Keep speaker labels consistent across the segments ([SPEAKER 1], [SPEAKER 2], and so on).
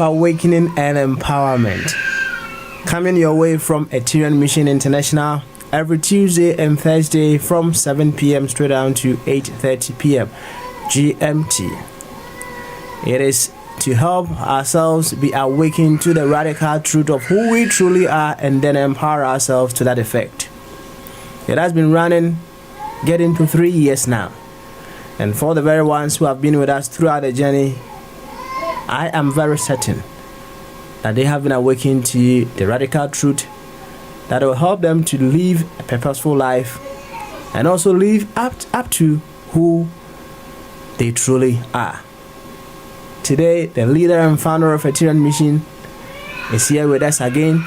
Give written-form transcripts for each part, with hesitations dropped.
[SPEAKER 1] of awakening and empowerment. Coming your way from Ethereum Mission International every Tuesday and Thursday from 7 p.m. straight down to 8:30 p.m. GMT. It is to help ourselves be awakened to the radical truth of who we truly are and then empower ourselves to that effect. It has been running, getting to 3 years now. And for the very ones who have been with us throughout the journey, I am very certain that they have been awakened to the radical truth that will help them to live a purposeful life and also live up to who they truly are. Today, the leader and founder of Ethereum Mission is here with us again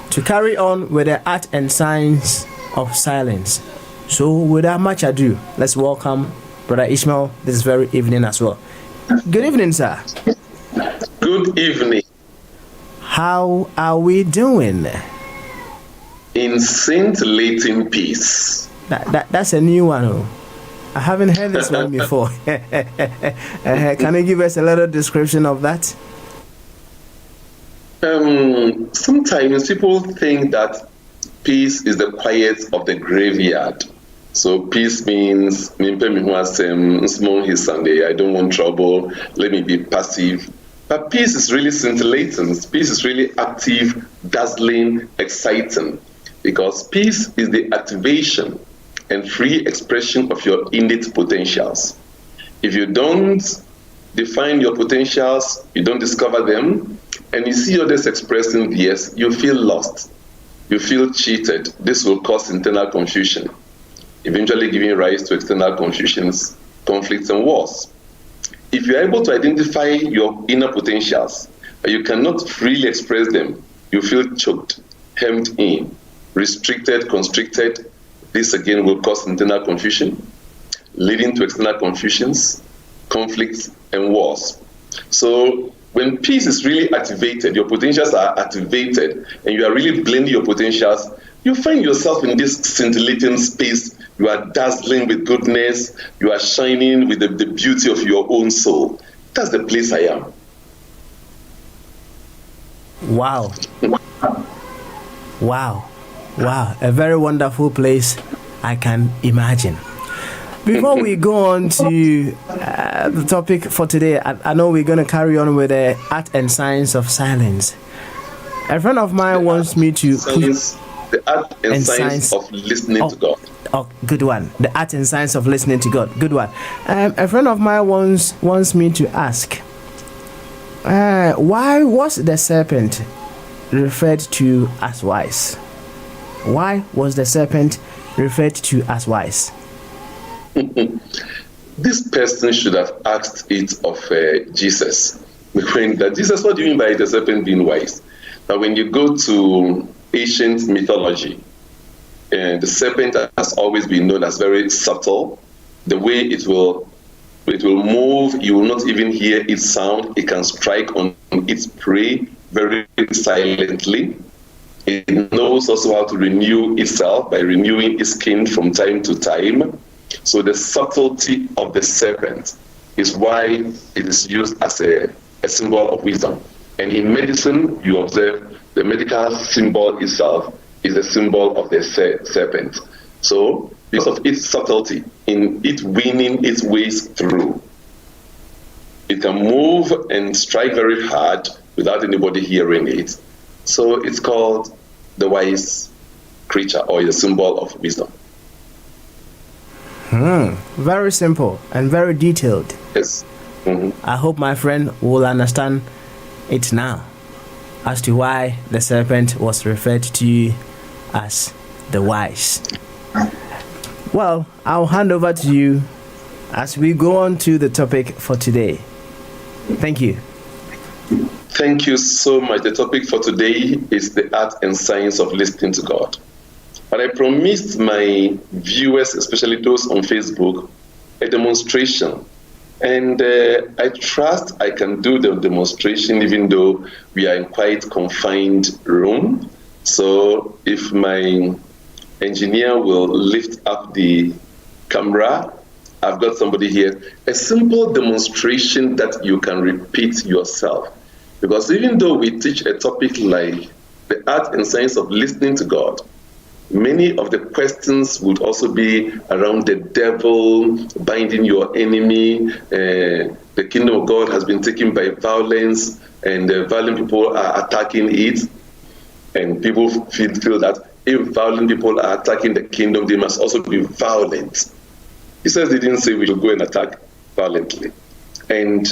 [SPEAKER 1] to carry on with the art and science of silence. So without much ado, let's welcome Brother Ishmael this very evening as well. Good evening, sir.
[SPEAKER 2] Good evening.
[SPEAKER 1] How are we doing?
[SPEAKER 2] In scintillating peace.
[SPEAKER 1] That's a new one. Oh. I haven't heard this one before. Can you give us a little description of that?
[SPEAKER 2] Sometimes people think that peace is the quiet of the graveyard. So peace means I don't want trouble, let me be passive. But peace is really scintillating. Peace is really active, dazzling, exciting. Because peace is the activation and free expression of your innate potentials. If you don't define your potentials, you don't discover them, and you see others expressing theirs, you feel lost. You feel cheated. This will cause internal confusion, eventually giving rise to external confusions, conflicts, and wars. If you're able to identify your inner potentials, but you cannot freely express them, you feel choked, hemmed in, restricted, constricted. This again will cause internal confusion, leading to external confusions, conflicts, and wars. So when peace is really activated, your potentials are activated, and you are really blending your potentials, you find yourself in this scintillating space. You are dazzling with goodness. You are shining with the beauty of your own soul. That's the place I am.
[SPEAKER 1] Wow. Wow. Wow. A very wonderful place, I can imagine. Before we go on to the topic for today, I know we're going to carry on with the art and science of silence. A friend of mine wants me to...
[SPEAKER 2] The art and science of listening to God.
[SPEAKER 1] Oh, good one. The art and science of listening to God. Good one. A friend of mine wants me to ask, why was the serpent referred to as wise? Why was the serpent referred to as wise?
[SPEAKER 2] This person should have asked it of Jesus. Jesus, what do you mean by the serpent being wise? Now, when you go to ancient mythology, the serpent has always been known as very subtle. The way it will move, you will not even hear its sound. It can strike on its prey very silently. It knows also how to renew itself by renewing its skin from time to time. So the subtlety of the serpent is why it is used as a symbol of wisdom. And in medicine, you observe the medical symbol itself is a symbol of the serpent. So because of its subtlety in it winning its ways through, it can move and strike very hard without anybody hearing it. So it's called the wise creature, or the symbol of wisdom.
[SPEAKER 1] Very simple and very detailed.
[SPEAKER 2] Yes. Mm-hmm.
[SPEAKER 1] I hope my friend will understand it now as to why the serpent was referred to as the wise. Well, I'll hand over to you as we go on to the topic for today. Thank you.
[SPEAKER 2] Thank you so much. The topic for today is the art and science of listening to God. But I promised my viewers, especially those on Facebook, a demonstration. And I trust I can do the demonstration even though we are in quite confined room. So if my engineer will lift up the camera, I've got somebody here. A simple demonstration that you can repeat yourself. Because even though we teach a topic like the art and science of listening to God, many of the questions would also be around the devil, binding your enemy, the kingdom of God has been taken by violence, and the violent people are attacking it. And people feel that if violent people are attacking the kingdom, they must also be violent. Jesus didn't say we should go and attack violently. And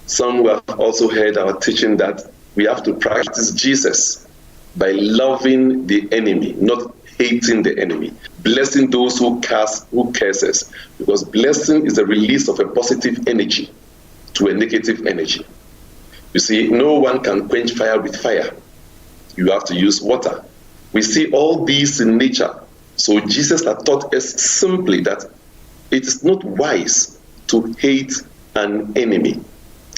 [SPEAKER 2] some have also heard our teaching that we have to practice Jesus by loving the enemy, not hating the enemy, blessing those who curses, because blessing is the release of a positive energy to a negative energy. You see, no one can quench fire with fire. You have to use water. We see all these in nature. So Jesus has taught us simply that it is not wise to hate an enemy.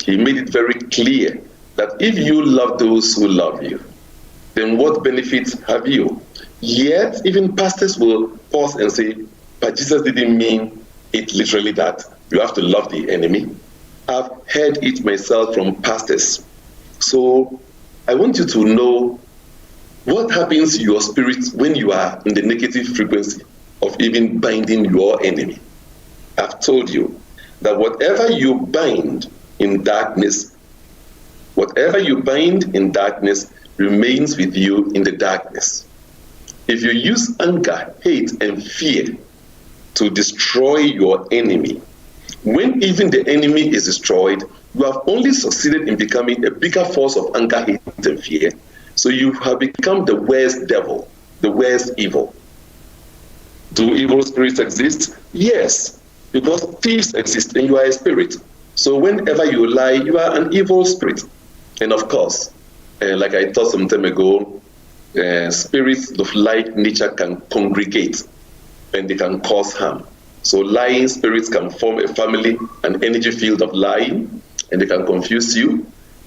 [SPEAKER 2] He made it very clear that if you love those who love you, then what benefits have you? Yet, even pastors will pause and say, but Jesus didn't mean it literally that you have to love the enemy. I've heard it myself from pastors. So I want you to know what happens to your spirit when you are in the negative frequency of even binding your enemy. I've told you that whatever you bind in darkness, remains with you in the darkness. If you use anger, hate, and fear to destroy your enemy, when even the enemy is destroyed, you have only succeeded in becoming a bigger force of anger, hate, and fear. So you have become the worst devil, the worst evil. Do evil spirits exist? Yes, because thieves exist and you are a spirit. So whenever you lie, you are an evil spirit. And of course, like I taught some time ago, spirits of like nature can congregate and they can cause harm. So lying spirits can form a family, an energy field of lying, and they can confuse you.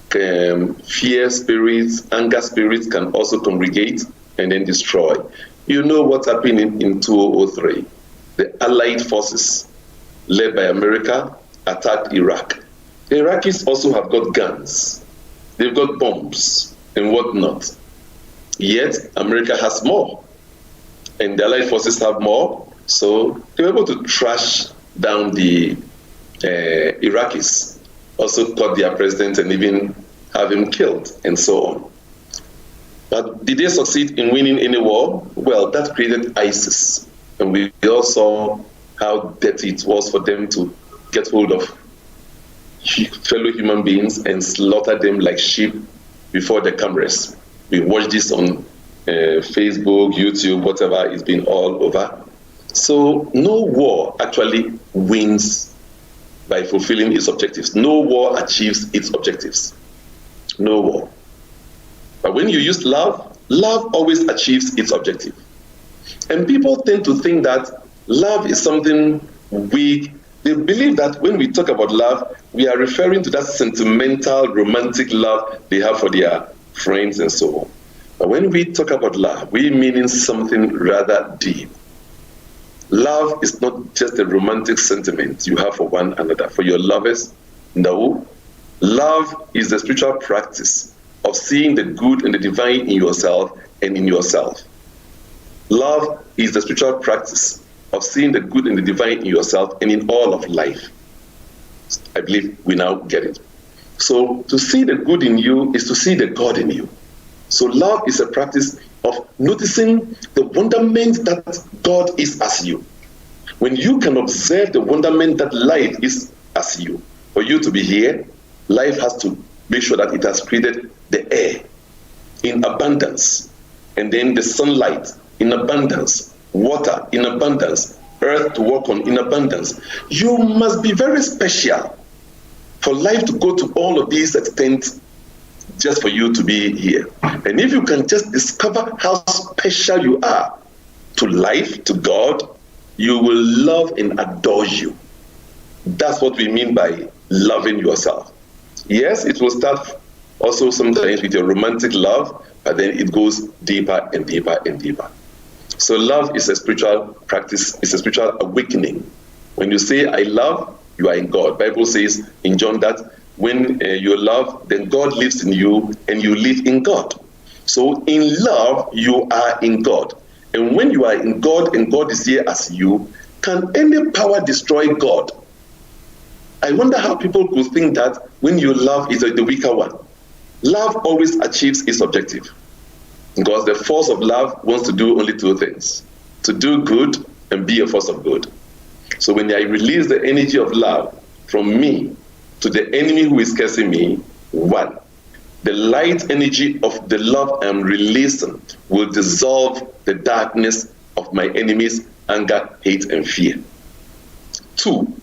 [SPEAKER 2] Fear spirits, anger spirits can also congregate and then destroy. You know what happened in 2003? The Allied forces, led by America, attacked Iraq. The Iraqis also have got guns. They've got bombs and whatnot. Yet, America has more. And the Allied forces have more. So they were able to trash down the Iraqis, also caught their president and even have him killed, and so on. But did they succeed in winning any war? Well, that created ISIS. And we all saw how dirty it was for them to get hold of fellow human beings and slaughter them like sheep before the cameras. We watched this on Facebook, YouTube, whatever, it's been all over. So no war actually wins by fulfilling its objectives. No war achieves its objectives. No war. But when you use love, love always achieves its objective. And people tend to think that love is something weak. They believe that when we talk about love, we are referring to that sentimental, romantic love they have for their friends and so on. But when we talk about love, we mean something rather deep. Love is not just a romantic sentiment you have for one another, for your lovers. No. Love is the spiritual practice of seeing the good and the divine in yourself and in yourself. Love is the spiritual practice of seeing the good and the divine in yourself and in all of life. I believe we now get it. So to see the good in you is to see the God in you. So love is a practice of noticing the wonderment that God is as you. When you can observe the wonderment that life is as you, for you to be here, life has to make sure that it has created the air in abundance, and then the sunlight in abundance, water in abundance, earth to walk on in abundance. You must be very special for life to go to all of these extents just for you to be here. And if you can just discover how special you are to life, to God, you will love and adore you. That's what we mean by loving yourself. Yes, it will start also sometimes with your romantic love, but then it goes deeper and deeper and deeper. So love is a spiritual practice, it's a spiritual awakening. When you say, I love, you are in God. Bible says in John that when you love, then God lives in you and you live in God. So in love, you are in God. And when you are in God and God is here as you, can any power destroy God? I wonder how people could think that when you love is the weaker one. Love always achieves its objective. Because the force of love wants to do only two things: to do good and be a force of good. So when I release the energy of love from me to the enemy who is cursing me, one, the light energy of the love I'm releasing will dissolve the darkness of my enemy's anger, hate, and fear. Two,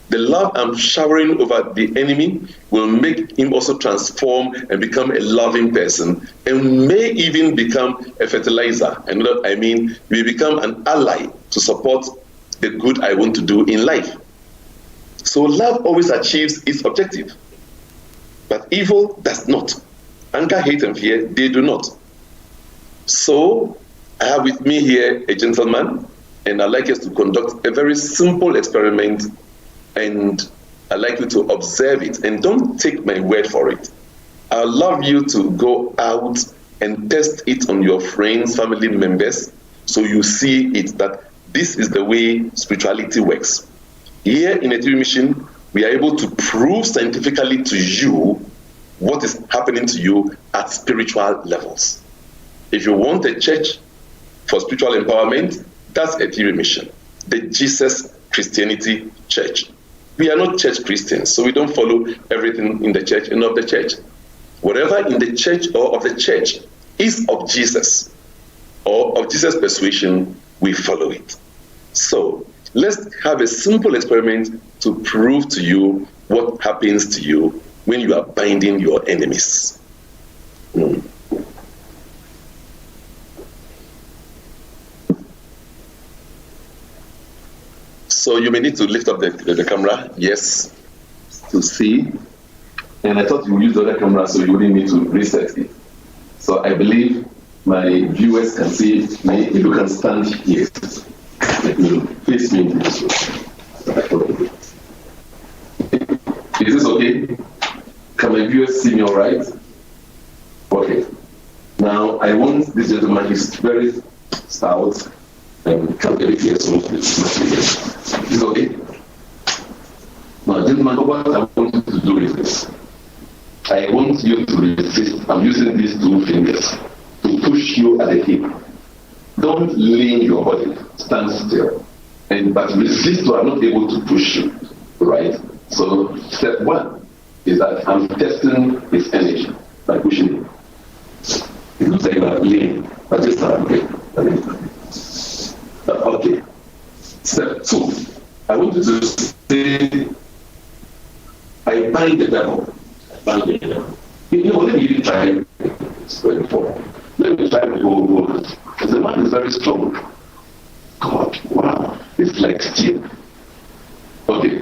[SPEAKER 2] the love I'm showering over the enemy will make him also transform and become a loving person, and may even become a fertilizer. And what I mean, we become an ally to support the good I want to do in life. So love always achieves its objective, but evil does not. Anger, hate, and fear, they do not. So I have with me here a gentleman, and I'd like us to conduct a very simple experiment, and I'd like you to observe it, and don't take my word for it. I'd love you to go out and test it on your friends, family members, so you see it, that this is the way spirituality works. Here in a mission, we are able to prove scientifically to you what is happening to you at spiritual levels. If you want a church for spiritual empowerment, that's a theory mission, the Jesus Christianity Church. We are not church Christians, so we don't follow everything in the church and of the church. Whatever in the church or of the church is of Jesus or of Jesus' persuasion, we follow it. So let's have a simple experiment to prove to you what happens to you when you are binding your enemies. So you may need to lift up the camera, yes, to see. And I thought you would use the other camera so you wouldn't need to reset it. So I believe my viewers can see me. If you can stand here, let me face me this way. Is this okay? Can my viewers see me all right? Okay. Now I want this gentleman, he's very stout and can't get it here, so is this okay? Now, gentlemen, what I want you to do is this. I want you to resist. I'm using these two fingers to push you at the hip. Don't lean your body, stand still. But resist, so I'm not able to push you, right? So step one is that I'm testing his energy by pushing him. It looks like you're leaning, but this time, okay. Step two, I want you to say, I bind the devil. Let me even try this going forward. Let me try my whole woman. Because the man is very strong. God, wow, it's like steel. Okay.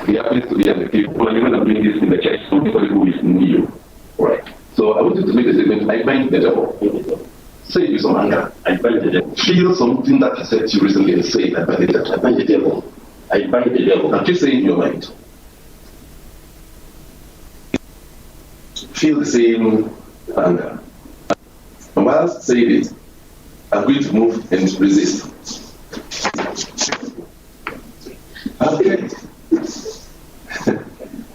[SPEAKER 2] He happens to be at the people, when you're doing this in the church, somebody who is new. Right. So I want you to make a statement, I bind the devil. Say it with some anger. I bind the devil. Feel something that I said to you recently and say, I bind the devil. I bind the devil. I bind the devil. Now keep saying in your mind. Feel the same anger. And while saying it, I'm going to move and resist. Okay.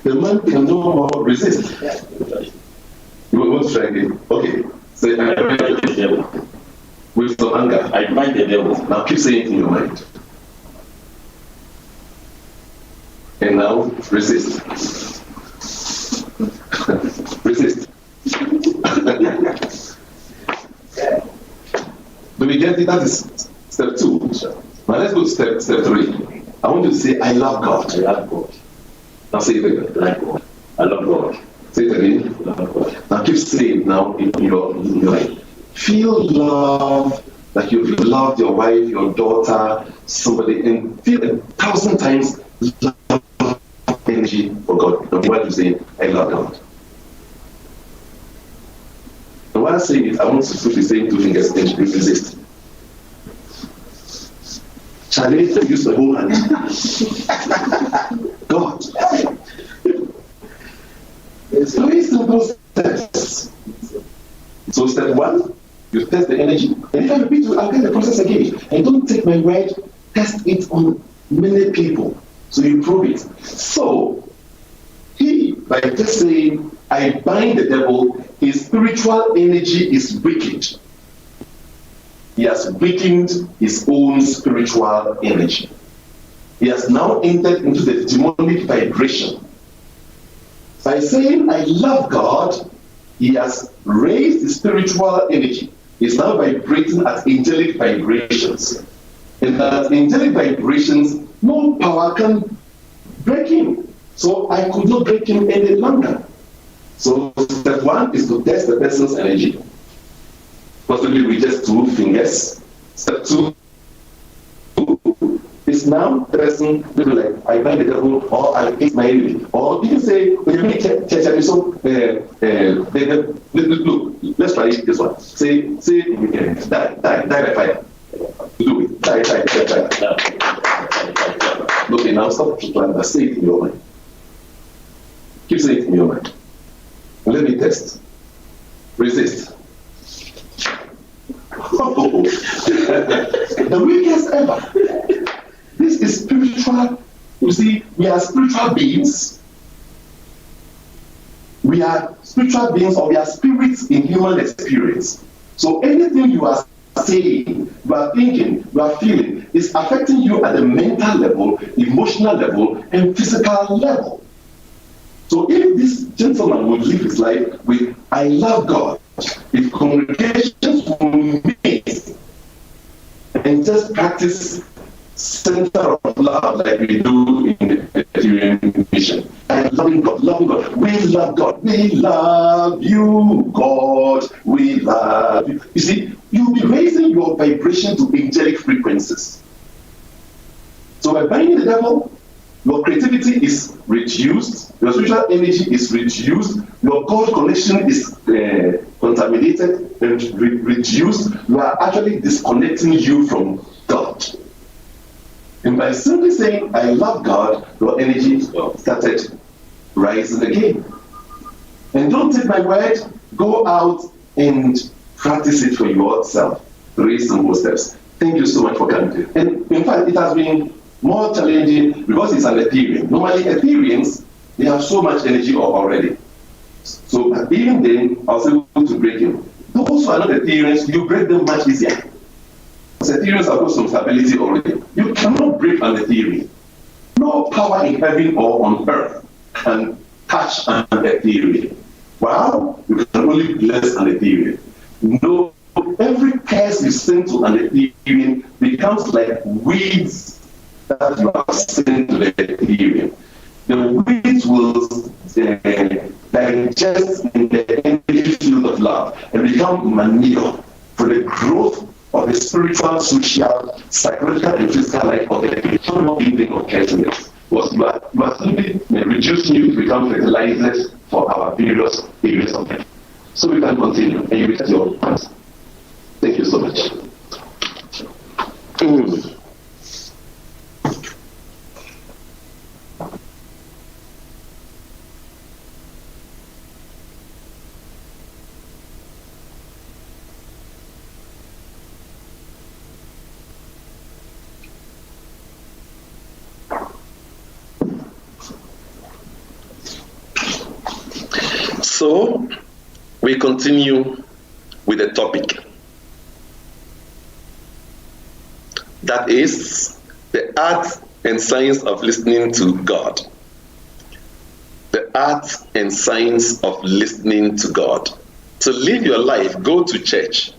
[SPEAKER 2] The man can no more resist. You want to try again? Okay. Say, I bind the devil. With some anger. I bind the devil. Now keep saying it in your mind. And now resist. Resist. Do we get it? That is step two. Now let's go to step three. I want you to say, I love God. I love God. Now say it again. I love God. I love God. Say it again. I love God. Now keep saying it now in your life. Feel love, like you've loved your wife, your daughter, somebody, and feel 1,000 times love, energy for God. And while you say, I love God. And while saying it, I want to put the same two fingers and resist. Challenge to use the whole hand. God, test the energy. And if I repeat it, I'll get the process again. And don't take my word, test it on many people. So you prove it. So, he, by just saying, I bind the devil, his spiritual energy is weakened. He has weakened his own spiritual energy. He has now entered into the demonic vibration. By saying, I love God, he has raised his spiritual energy. He's now vibrating at angelic vibrations. And at angelic vibrations, no power can break him. So I could not break him any longer. So step one is to test the person's energy. Possibly with just 2 fingers. Step 2 is now the person will be like, I bind the devil, or I hate my enemy. Or you can say, when you make church episode, look, let's try this one. Say, die by fire. Do it. Die. Okay, now stop trying to say it in your mind. Keep saying it in your mind. Let me test. Resist. The weakest ever. This is spiritual. You see, we are spiritual beings. We are spiritual beings, or we are spirits in human experience. So anything you are saying, you are thinking, you are feeling, is affecting you at the mental level, emotional level, and physical level. So if this gentleman would live his life with, I love God, if congregations will meet and just practice center of love like we do in the Presbyterian mission. And loving God. We love God. We love you, God. We love you. You see, you'll be raising your vibration to angelic frequencies. So by binding the devil, your creativity is reduced, your spiritual energy is reduced, your God connection is contaminated and reduced. You are actually disconnecting you from God. And by simply saying, I love God, your energy started rising again. And don't take my word, go out and practice it for yourself. 3 simple steps. Thank you so much for coming. And in fact, it has been more challenging because it's an Ethereum. Normally, Ethereums, they have so much energy already. So even then, I was able to break them. Those who are not Ethereums, you break them much easier. Ethereums have got some stability already. You cannot break an Ethereum. No power in heaven or on earth can touch an Ethereum. Wow, you can only bless an Ethereum. No, every curse you send to an Ethereum becomes like weeds that you have sent to the Ethereum. The weeds will digest in the energy field of love and become manure for the growth of the spiritual, social, psychological, and physical life of the Ethereum. Not even of carelessness. Because you are simply reducing you to become fertilizers for our various areas of life. So we can continue, and you get your answer. Thank you so much. So, we continue with the topic. That is the art and science of listening to God. The art and science of listening to God. To live your life, go to church.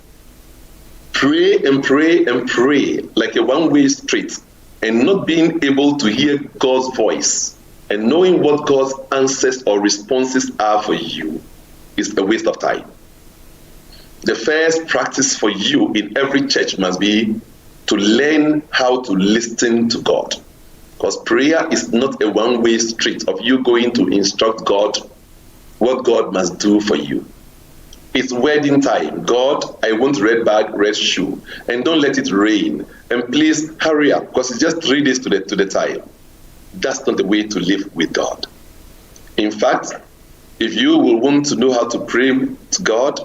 [SPEAKER 2] Pray and pray and pray like a one-way street, and not being able to hear God's voice and knowing what God's answers or responses are for you is a waste of time. The first practice for you in every church must be to learn how to listen to God. Because prayer is not a one-way street of you going to instruct God what God must do for you. It's wedding time. God, I want red bag, red shoe. And don't let it rain. And please hurry up, because it's just 3 days to the time. That's not the way to live with God. In fact, if you will want to know how to pray to God,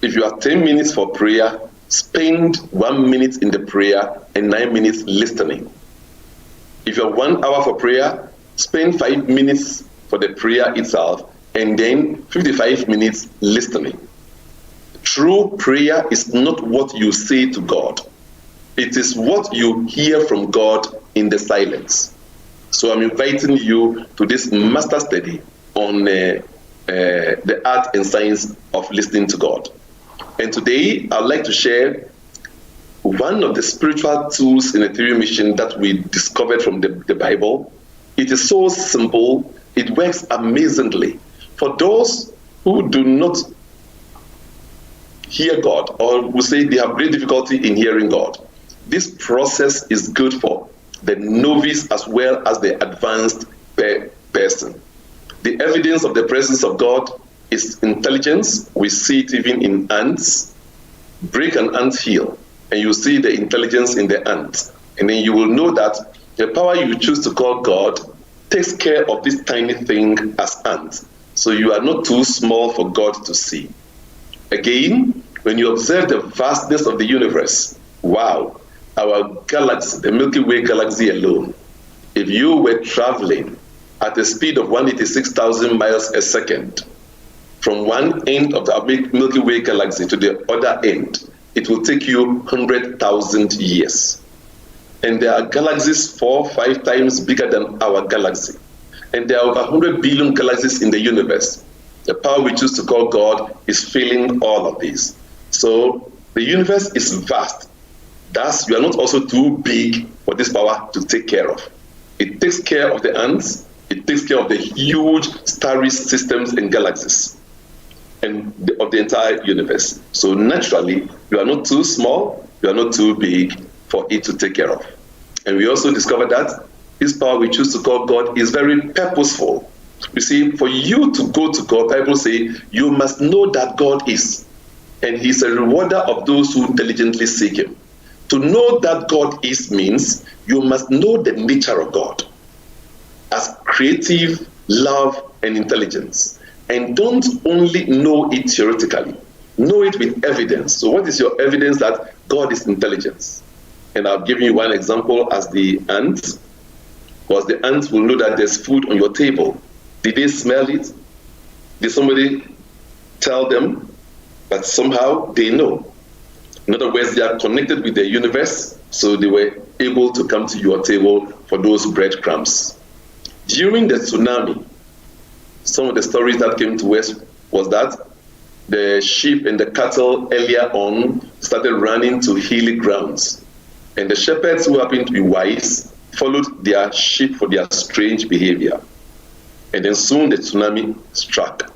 [SPEAKER 2] If you have 10 minutes for prayer, spend 1 minute in the prayer and 9 minutes listening. If you have 1 hour for prayer, spend 5 minutes for the prayer itself and then 55 minutes listening. True prayer is not what you say to God. It is what you hear from God in the silence. So I'm inviting you to this master study on the art and science of listening to God. And today I'd like to share one of the spiritual tools in the Ethereum mission that we discovered from the Bible. It is so simple, it works amazingly. For those who do not hear God, or who say they have great difficulty in hearing God, this process is good for the novice as well as the advanced person. The evidence of the presence of God is intelligence. We see it even in ants. Break an ant hill, and you see the intelligence in the ant. And then you will know that the power you choose to call God takes care of this tiny thing as ants. So you are not too small for God to see. Again, when you observe the vastness of the universe, wow, our galaxy, the Milky Way galaxy alone, if you were traveling at the speed of 186,000 miles a second, from one end of the Milky Way galaxy to the other end, it will take you 100,000 years. And there are galaxies 4 or 5 times bigger than our galaxy. And there are over 100 billion galaxies in the universe. The power we choose to call God is filling all of these. So the universe is vast. Thus, you are not also too big for this power to take care of. It takes care of the ants. It takes care of the huge starry systems and galaxies and of the entire universe. So naturally, you are not too small, you are not too big for it to take care of. And we also discovered that this power we choose to call God is very purposeful. You see, for you to go to God, Bible says you must know that God is, and He's a rewarder of those who diligently seek Him. To know that God is means you must know the nature of God as creative, love, and intelligence. And don't only know it theoretically, know it with evidence. So what is your evidence that God is intelligence? And I've given you one example as the ants, because the ants will know that there's food on your table. Did they smell it? Did somebody tell them? But somehow they know. In other words, they are connected with the universe, so they were able to come to your table for those breadcrumbs. During the tsunami, some of the stories that came to us was that the sheep and the cattle earlier on started running to hilly grounds. And the shepherds, who happened to be wise, followed their sheep for their strange behavior. And then soon the tsunami struck.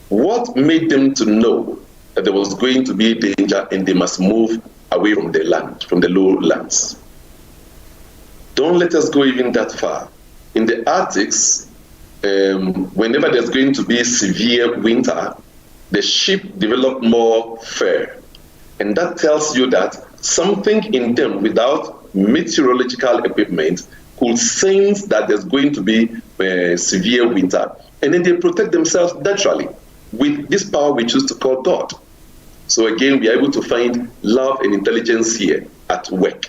[SPEAKER 2] What made them to know that there was going to be danger and they must move away from the land, from the lowlands? Don't let us go even that far. In the Arctics, whenever there's going to be severe winter, the sheep develop more fur. And that tells you that something in them without meteorological equipment could sense that there's going to be severe winter. And then they protect themselves naturally with this power we choose to call God. So again, we are able to find love and intelligence here at work.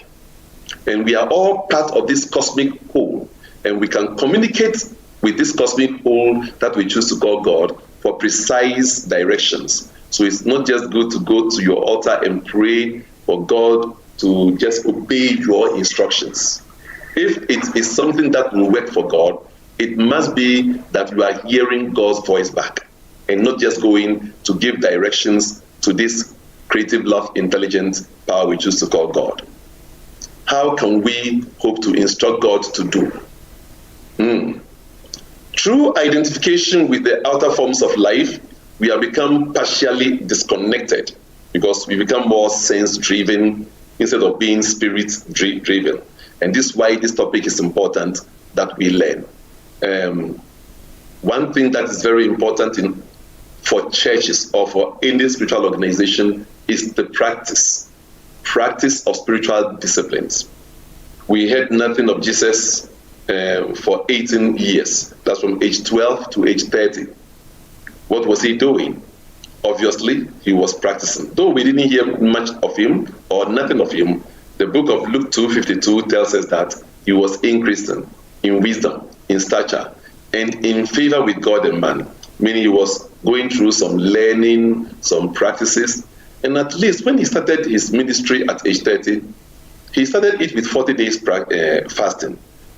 [SPEAKER 2] And we are all part of this cosmic whole. And we can communicate with this cosmic whole that we choose to call God for precise directions. So it's not just good to go to your altar and pray for God to just obey your instructions. If it is something that will work for God, it must be that you are hearing God's voice back and not just going to give directions to this creative, love, intelligent power we choose to call God. How can we hope to instruct God to do? Through identification with the outer forms of life, we have become partially disconnected because we become more sense-driven instead of being spirit-driven. And this is why this topic is important that we learn. One thing that is very important for churches or for any spiritual organization is the practice of spiritual disciplines. We heard nothing of Jesus for 18 years. That's from age 12 to age 30. What was he doing? Obviously, he was practicing. Though we didn't hear much of him or nothing of him, the book of Luke 2:52 tells us that he was increasing in wisdom, in stature, and in favor with God and man. Meaning he was going through some learning, some practices. And at least when he started his ministry at age 30, he started it with 40 days fasting.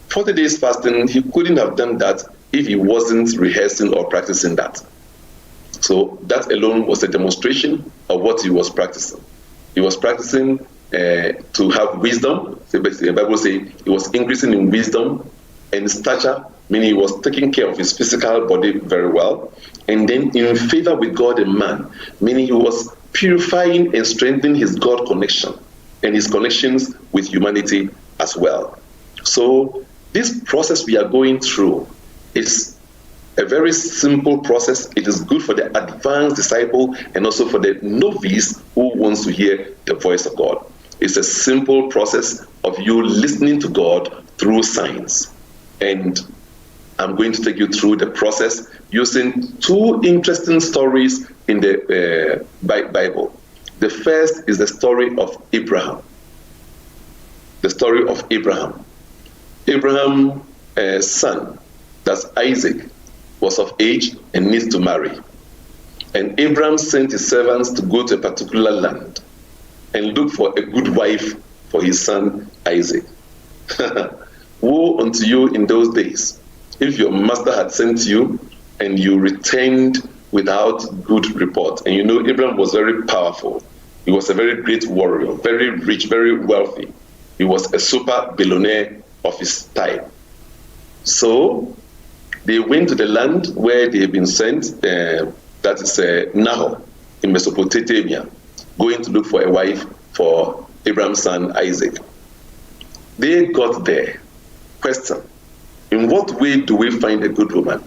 [SPEAKER 2] 40 days fasting, he couldn't have done that if he wasn't rehearsing or practicing that. So that alone was a demonstration of what he was practicing. He was practicing to have wisdom. The Bible says he was increasing in wisdom and stature, meaning he was taking care of his physical body very well. And then in favor with God and man, meaning he was purifying and strengthening his God connection and his connections with humanity as well. So this process we are going through is a very simple process. It is good for the advanced disciple and also for the novice who wants to hear the voice of God. It's a simple process of you listening to God through signs. And I'm going to take you through the process using two interesting stories in the Bible. The first is the story of Abraham. The story of Abraham. Abraham's son, that's Isaac, was of age and needs to marry. And Abraham sent his servants to go to a particular land and look for a good wife for his son Isaac. Woe unto you in those days, if your master had sent you and you returned without good report. And you know, Abraham was very powerful. He was a very great warrior, very rich, very wealthy. He was a super billionaire of his time. So they went to the land where they had been sent, that is Nahor in Mesopotamia, going to look for a wife for Abraham's son Isaac. They got there. Question: in what way do we find a good woman?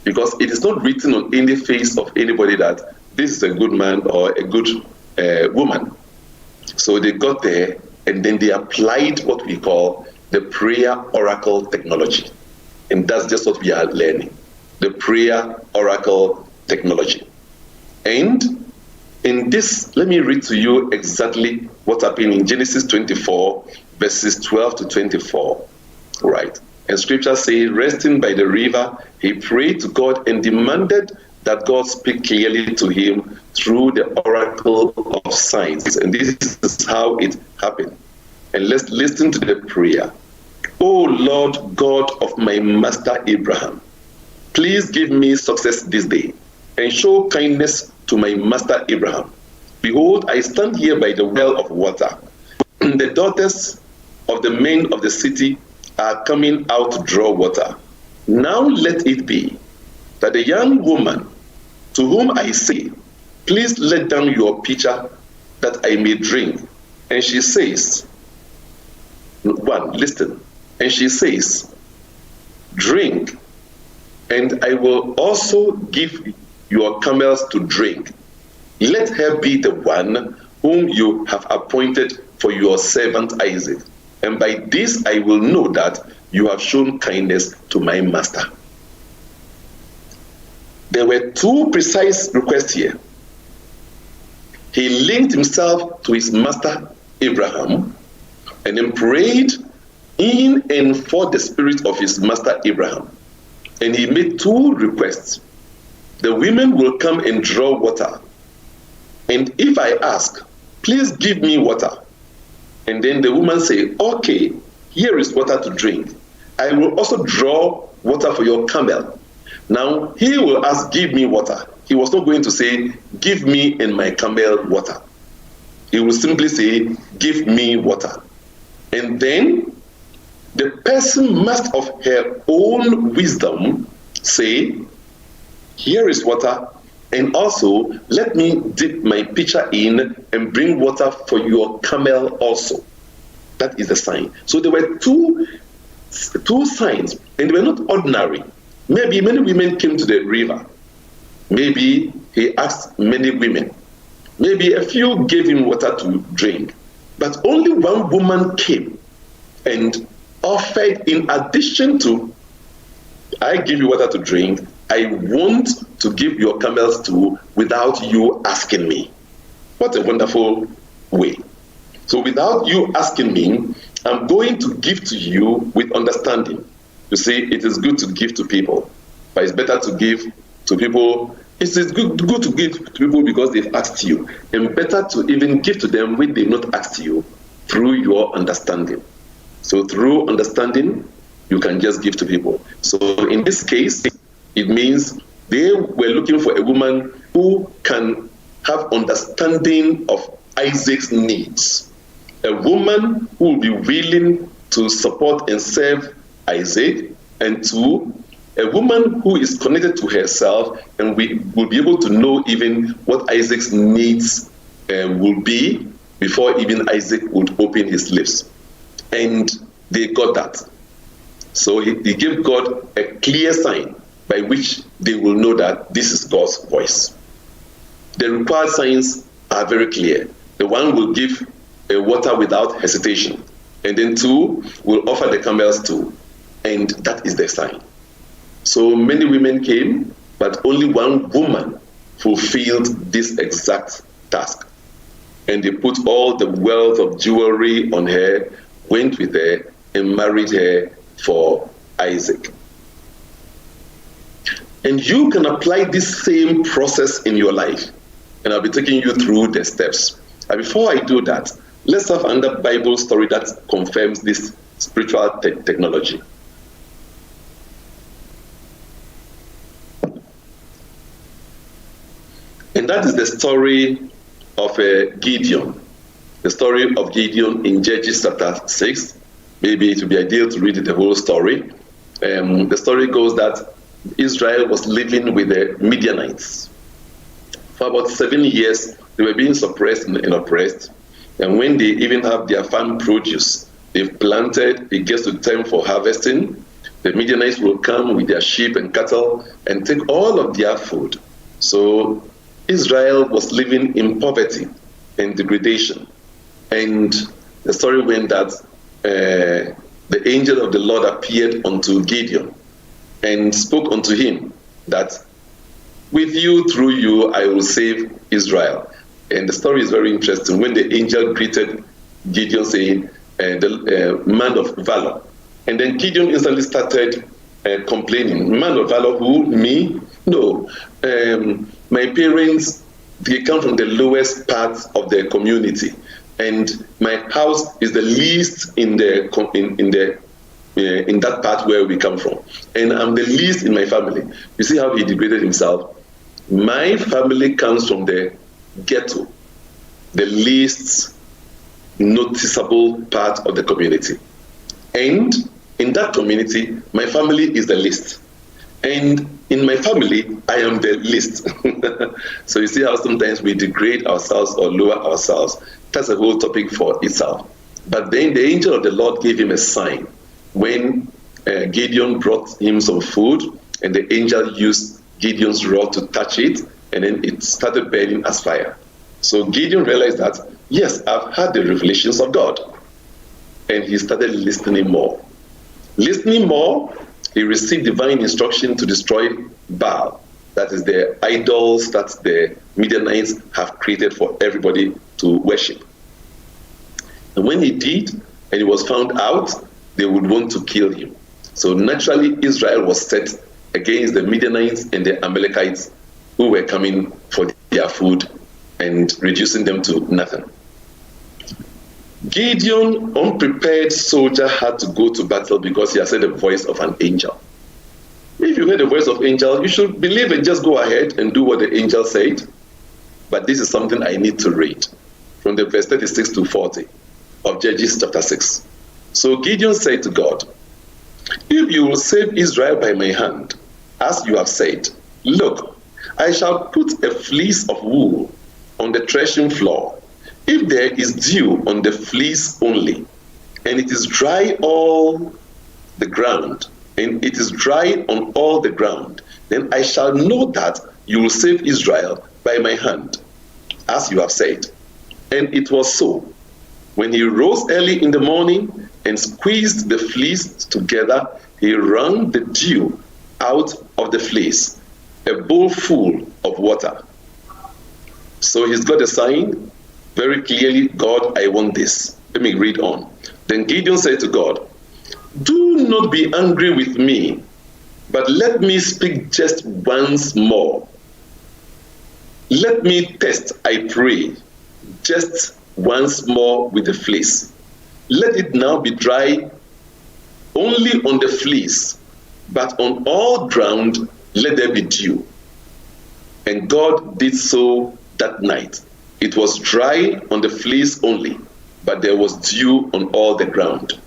[SPEAKER 2] Because it is not written on any face of anybody that this is a good man or a good woman. So they got there and then they applied what we call the prayer oracle technology. And that's just what we are learning, the prayer oracle technology. And in this, let me read to you exactly what happened in Genesis 24, verses 12 to 24. Right. And scripture says, resting by the river, he prayed to God and demanded that God speak clearly to him through the oracle of signs. And this is how it happened. And let's listen to the prayer. O Lord God of my master Abraham, please give me success this day and show kindness to my master Abraham. Behold, I stand here by the well of water. The daughters of the men of the city are coming out to draw water. Now let it be that the young woman to whom I say, please let down your pitcher that I may drink. And she says, listen. And she says, drink, and I will also give your camels to drink. Let her be the one whom you have appointed for your servant Isaac. And by this I will know that you have shown kindness to my master. There were two precise requests here. He linked himself to his master Abraham and then prayed in and for the spirit of his master Abraham. And he made two requests. The women will come and draw water. And if I ask, please give me water. And then the woman say, okay, here is water to drink. I will also draw water for your camel. Now, he will ask, give me water. He was not going to say, give me and my camel water. He will simply say, give me water. And then the person must of her own wisdom say, here is water, and also let me dip my pitcher in and bring water for your camel also. That is the sign. So there were two signs, and they were not ordinary. Maybe many women came to the river. Maybe he asked many women. Maybe a few gave him water to drink. But only one woman came and offered, in addition to, I give you water to drink, I want to give your camels to without you asking me. What a wonderful way. So without you asking me, I'm going to give to you with understanding. You see, it is good to give to people, but it's better to give to people. It is good to give to people because they've asked you, and better to even give to them when they've not asked you through your understanding. So through understanding, you can just give to people. So in this case, it means they were looking for a woman who can have understanding of Isaac's needs. A woman who will be willing to support and serve Isaac, and two, a woman who is connected to herself and we will be able to know even what Isaac's needs will be before even Isaac would open his lips. And they got that. So he gave God a clear sign by which they will know that this is God's voice. The required signs are very clear. The one will give water without hesitation, and then two will offer the camels too, and that is the sign. So many women came, but only one woman fulfilled this exact task. And they put all the wealth of jewelry on her, went with her, and married her for Isaac. And you can apply this same process in your life. And I'll be taking you through the steps. And before I do that, let's have another Bible story that confirms this spiritual technology. And that is the story of Gideon. The story of Gideon in Judges chapter 6. Maybe it would be ideal to read the whole story. The story goes that Israel was living with the Midianites. For about 7 years, they were being suppressed and oppressed. And when they even have their farm produce, they've planted, it gets to time for harvesting, the Midianites will come with their sheep and cattle and take all of their food. So Israel was living in poverty and degradation. And the story went that the angel of the Lord appeared unto Gideon and spoke unto him that with you, through you, I will save Israel. And the story is very interesting. When the angel greeted Gideon saying, the man of valor. And then Gideon instantly started complaining. Man of valor, who? Me? No. My parents, they come from the lowest part of the community. And my house is the least in that part where we come from. And I'm the least in my family. You see how he degraded himself? My family comes from the ghetto, the least noticeable part of the community. And in that community, my family is the least. And in my family, I am the least. So you see how sometimes we degrade ourselves or lower ourselves. That's a whole topic for itself. But then the angel of the Lord gave him a sign when Gideon brought him some food, and the angel used Gideon's rod to touch it, and then it started burning as fire. So Gideon realized that, yes, I've had the revelations of God. And he started listening more. Listening more, he received divine instruction to destroy Baal. That is the idols that the Midianites have created for everybody to worship. And when he did, and he was found out, they would want to kill him. So naturally, Israel was set against the Midianites and the Amalekites who were coming for their food and reducing them to nothing. Gideon, unprepared soldier, had to go to battle because he had heard the voice of an angel. If you heard the voice of angel, you should believe and just go ahead and do what the angel said. But this is something I need to read from the verse 36 to 40 of Judges chapter 6. So Gideon said to God, if you will save Israel by my hand, as you have said, look, I shall put a fleece of wool on the threshing floor. If there is dew on the fleece only, and it is dry all the ground, and it is dry on all the ground, then I shall know that you will save Israel by my hand, as you have said. And it was so. When he rose early in the morning and squeezed the fleece together, he wrung the dew out of the fleece a bowl full of water. So he's got a sign very clearly, God, I want this. Let me read on. Then Gideon said to God, do not be angry with me, but let me speak just once more. Let me test, I pray, just once more with the fleece. Let it now be dry only on the fleece, but on all ground let there be dew. And God did so that night. It was dry on the fleece only, but there was dew on all the ground.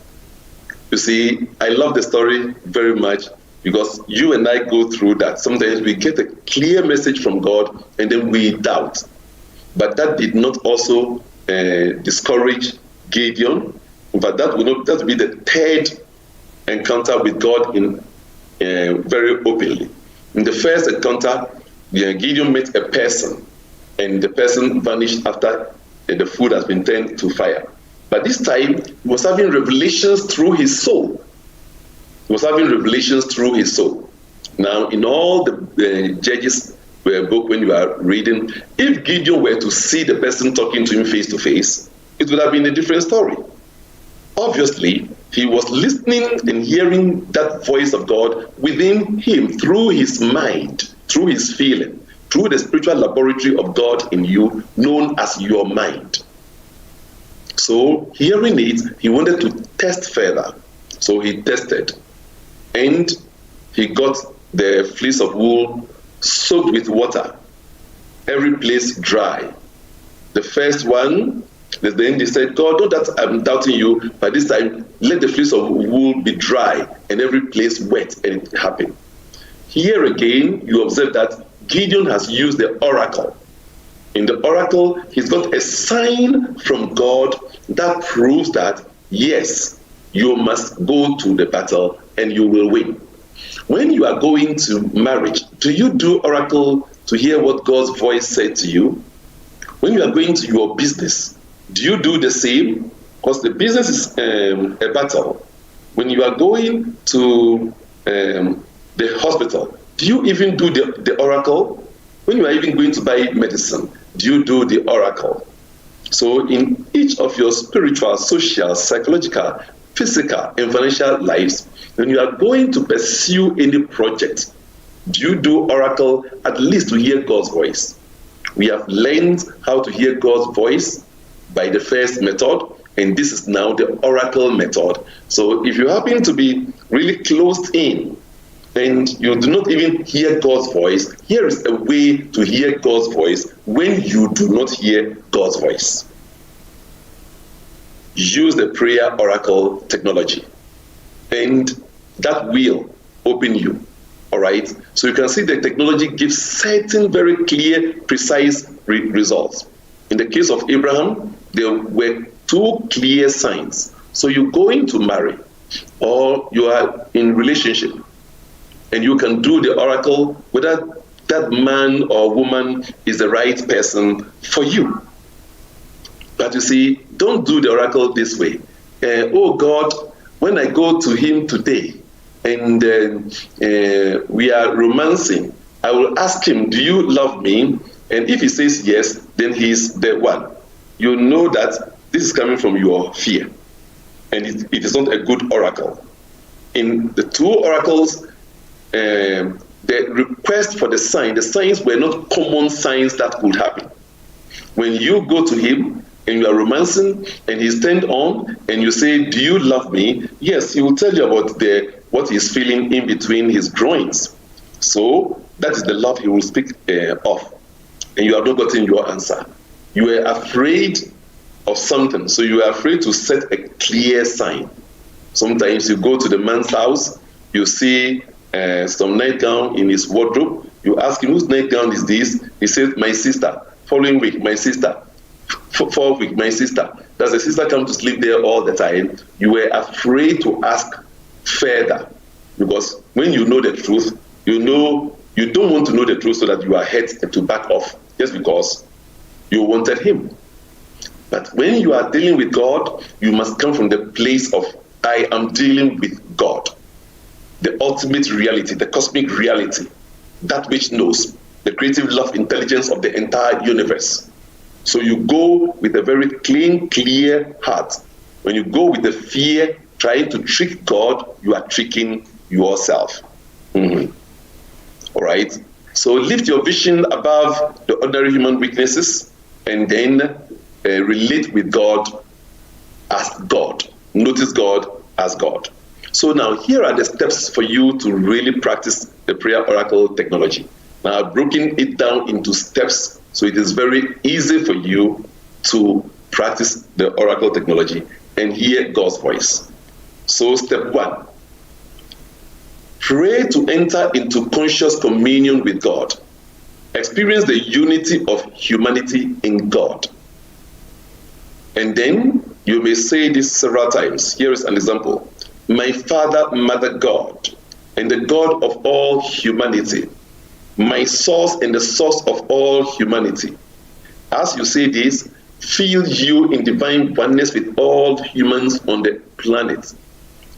[SPEAKER 2] You see, I love the story very much because you and I go through that. Sometimes we get a clear message from God and then we doubt. But that did not also discourage Gideon. But that would be the third encounter with God in very openly. In the first encounter, Gideon met a person, and the person vanished after the food has been turned to fire. But this time, he was having revelations through his soul. He was having revelations through his soul. Now, in all the Judges book, when you are reading, if Gideon were to see the person talking to him face to face, it would have been a different story. Obviously, he was listening and hearing that voice of God within him, through his mind, through his feeling, through the spiritual laboratory of God in you, known as your mind. So, hearing it, he wanted to test further. So he tested, and he got the fleece of wool soaked with water, every place dry. The first one, then they said, God, not that I'm doubting you, but this time let the fleece of wool be dry and every place wet, and it happened. Here again, you observe that Gideon has used the oracle. In the oracle, he's got a sign from God that proves that, yes, you must go to the battle and you will win. When you are going to marriage, do you do oracle to hear what God's voice said to you? When you are going to your business, do you do the same? Because the business is a battle. When you are going to the hospital, do you even do the oracle? When you are even going to buy medicine, do you do the oracle? So in each of your spiritual, social, psychological, physical, and financial lives, when you are going to pursue any project, do you do oracle at least to hear God's voice? We have learned how to hear God's voice by the first method, and this is now the oracle method. So if you happen to be really closed in and you do not even hear God's voice, here is a way to hear God's voice when you do not hear God's voice. Use the prayer oracle technology, and that will open you. All right? So you can see the technology gives certain very clear, precise results. In the case of Abraham, there were two clear signs. So you're going to marry, or you are in relationship, and you can do the oracle whether that man or woman is the right person for you. But you see, don't do the oracle this way. Oh God, when I go to him today and we are romancing, I will ask him, do you love me? And if he says yes, then he's the one. You know that this is coming from your fear, and it is not a good oracle. In the two oracles, the request for the signs were not common signs that could happen. When you go to him and you are romancing and he's turned on and you say, do you love me? Yes, he will tell you about what he's feeling in between his groins. So that is the love he will speak of. And you have not gotten your answer. You were afraid of something, so you are afraid to set a clear sign. Sometimes you go to the man's house, you see some nightgown in his wardrobe. You ask him, whose nightgown is this? He says, my sister. Following week, my sister. Fourth week, my sister. Does the sister come to sleep there all the time? You were afraid to ask further, because when you know the truth, you know you don't want to know the truth so that you are hurt and to back off just because you wanted him. But when you are dealing with God, you must come from the place of, I am dealing with God. the ultimate reality, the cosmic reality, that which knows, the creative love intelligence of the entire universe. So you go with a very clean, clear heart. When you go with the fear, trying to trick God, you are tricking yourself. All right? So lift your vision above the ordinary human weaknesses and then relate with God as God. Notice God as God. So now here are the steps for you to really practice the prayer oracle technology. Now I've broken it down into steps, so it is very easy for you to practice the oracle technology and hear God's voice. So step 1, pray to enter into conscious communion with God. Experience the unity of humanity in God. And then you may say this several times. Here is an example. My Father, Mother God, and the God of all humanity, my source and the source of all humanity. As you say this, feel you in divine oneness with all humans on the planet,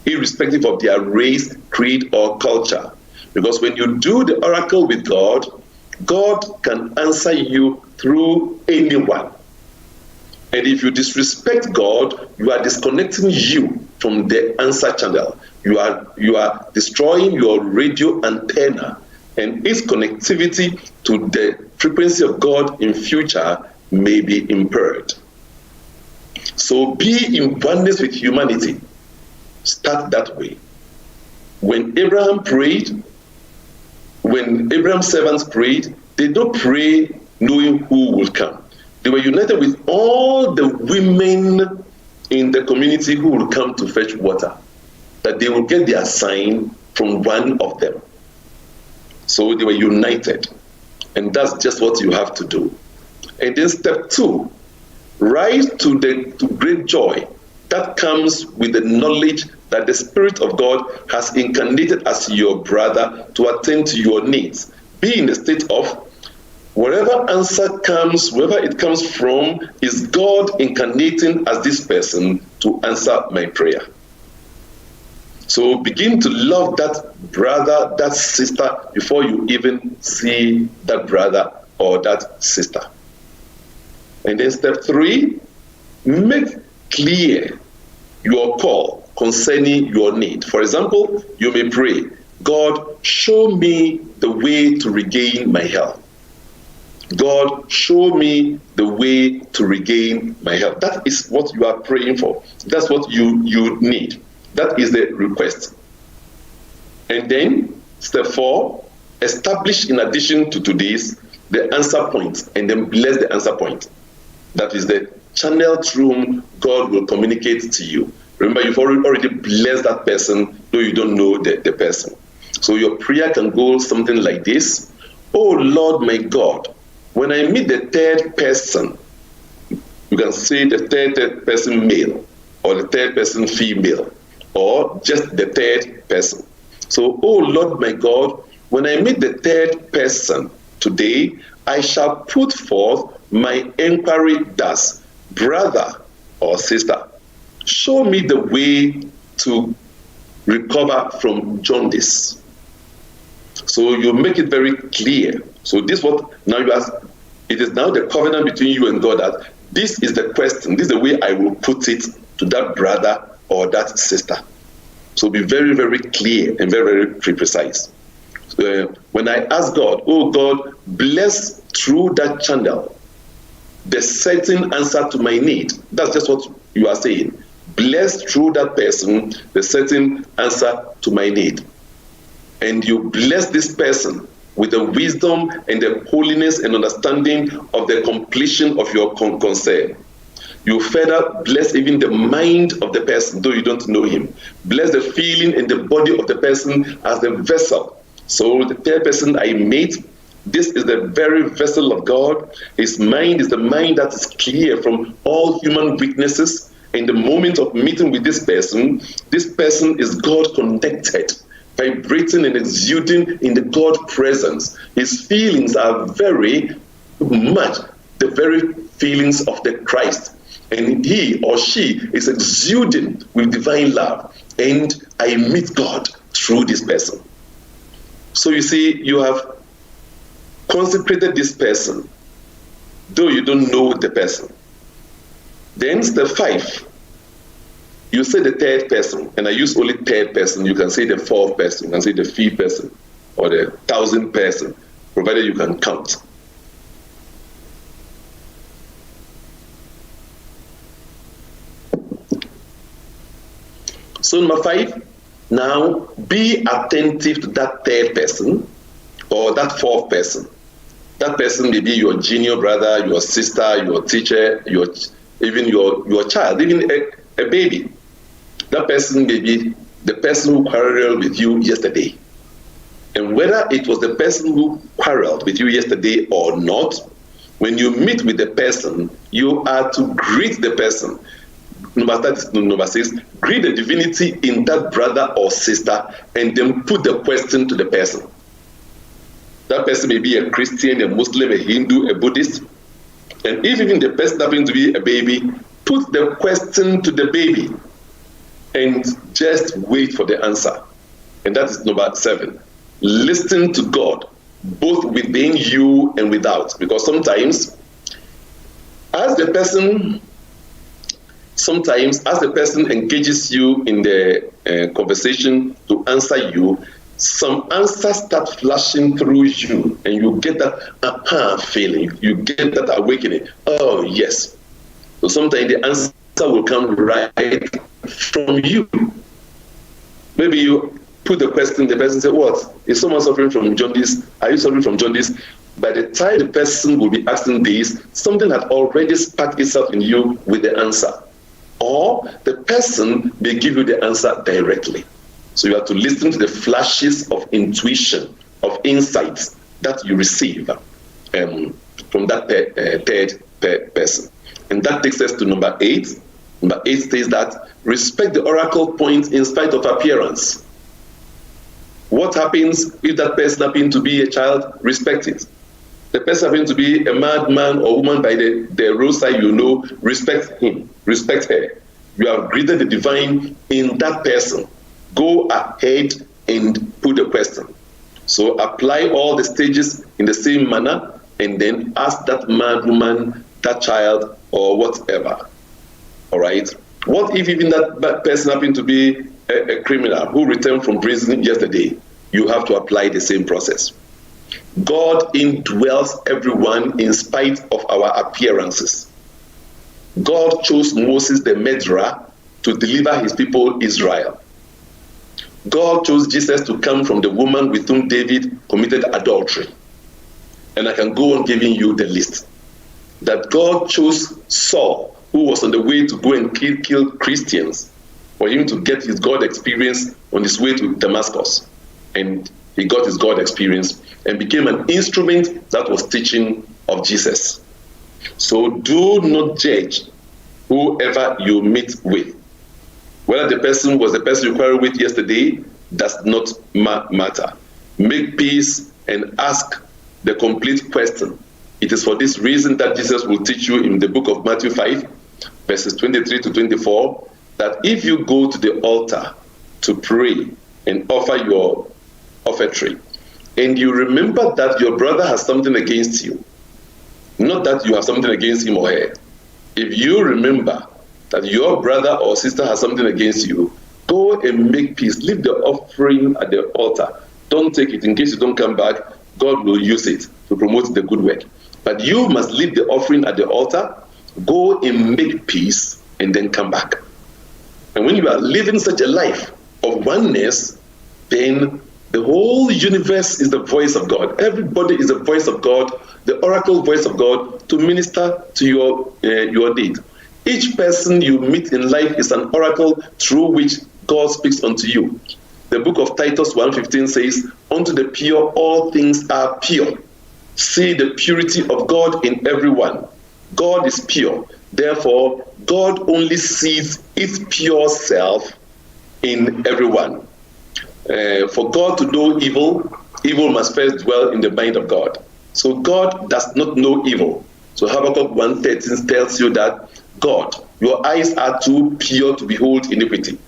[SPEAKER 2] irrespective of their race, creed, or culture. Because when you do the oracle with God, God can answer you through anyone. And if you disrespect God, you are disconnecting you from the answer channel. You are destroying your radio antenna, and its connectivity to the frequency of God in future may be impaired. So be in oneness with humanity. Start that way. When Abraham prayed, when Abraham's servants prayed, they don't pray knowing who will come. They were united with all the women in the community who will come to fetch water, that they will get their sign from one of them. So they were united. And that's just what you have to do. And then step 2, rise to great joy that comes with the knowledge that the Spirit of God has incarnated as your brother to attend to your needs. Be in the state of wherever answer comes, wherever it comes from, is God incarnating as this person to answer my prayer. So begin to love that brother, that sister, before you even see that brother or that sister. And then step 3, make clear your call concerning your need. For example, you may pray, God, show me the way to regain my health. God, show me the way to regain my health. That is what you are praying for. That's what you need. That is the request. And then, step 4, establish in addition to this, the answer point, and then bless the answer point. That is the channel through whom God will communicate to you. Remember, you've already blessed that person, though you don't know the person. So your prayer can go something like this. Oh Lord, my God, when I meet the third person, you can say the third person male, or the third person female, or just the third person. So, oh Lord, my God, when I meet the third person today, I shall put forth my inquiry thus, brother or sister, show me the way to recover from jaundice. So you make it very clear. So this what now you ask, it is now the covenant between you and God that this is the question, this is the way I will put it to that brother or that sister. So be very, very clear and very, very precise. When I ask God, oh God, bless through that channel the certain answer to my need. That's just what you are saying. Bless through that person the certain answer to my need. And you bless this person with the wisdom and the holiness and understanding of the completion of your concern. You further bless even the mind of the person, though you don't know him. Bless the feeling and the body of the person as the vessel. So the third person I meet, this is the very vessel of God. His mind is the mind that is clear from all human weaknesses. In the moment of meeting with this person is God connected, vibrating and exuding in the God presence. His feelings are very much the very feelings of the Christ. And he or she is exuding with divine love. And I meet God through this person. So you see, you have consecrated this person, though you don't know the person. Then step 5, you say the third person, and I use only third person. You can say the fourth person, you can say the fifth person, or the 1,000th person, provided you can count. So number 5, now be attentive to that third person or that fourth person. That person may be your junior brother, your sister, your teacher, even your child, even a baby. That person may be the person who quarreled with you yesterday. And whether it was the person who quarreled with you yesterday or not, when you meet with the person, you are to greet the person. Number 6, greet the divinity in that brother or sister, and then put the question to the person. That person may be a Christian, a Muslim, a Hindu, a Buddhist. And if even the person happens to be a baby, put the question to the baby and just wait for the answer. And that is number 7. Listen to God, both within you and without. Because sometimes, as the person engages you in the conversation to answer you, some answers start flashing through you, and you get that feeling, you get that awakening. Oh, yes. So sometimes the answer will come right from you. Maybe you put the question, the person says, what? Is someone suffering from jaundice? Are you suffering from jaundice? By the time the person will be asking this, something had already sparked itself in you with the answer. Or the person may give you the answer directly. So you have to listen to the flashes of intuition, of insights that you receive from that third person. And that takes us to number 8. Number 8 states that respect the oracle point in spite of appearance. What happens if that person happens to be a child? Respect it. The person happens to be a madman or woman by the roadside, respect him, respect her. You have greeted the divine in that person. Go ahead and put the question. So apply all the stages in the same manner, and then ask that man, woman, that child, or whatever. All right? What if even that person happened to be a criminal who returned from prison yesterday? You have to apply the same process. God indwells everyone in spite of our appearances. God chose Moses the murderer to deliver his people Israel. God chose Jesus to come from the woman with whom David committed adultery. And I can go on giving you the list. That God chose Saul, who was on the way to go and kill Christians, for him to get his God experience on his way to Damascus. And he got his God experience and became an instrument that was teaching of Jesus. So do not judge whoever you meet with. Whether the person was the person you quarreled with yesterday does not matter. Make peace and ask the complete question. It is for this reason that Jesus will teach you in the book of Matthew 5, verses 23 to 24, that if you go to the altar to pray and offer your offertory, and you remember that your brother has something against you, not that you have something against him or her. If you remember that your brother or sister has something against you, go and make peace. Leave the offering at the altar. Don't take it. In case you don't come back, God will use it to promote the good work. But you must leave the offering at the altar, go and make peace, and then come back. And when you are living such a life of oneness, then the whole universe is the voice of God. Everybody is the voice of God, the oracle voice of God, to minister to your need. Each person you meet in life is an oracle through which God speaks unto you. The book of Titus 1:15 says, unto the pure all things are pure. See the purity of God in everyone. God is pure. Therefore, God only sees its pure self in everyone. For God to know evil, evil must first dwell in the mind of God. So God does not know evil. So Habakkuk 1:13 tells you that God, your eyes are too pure to behold iniquity.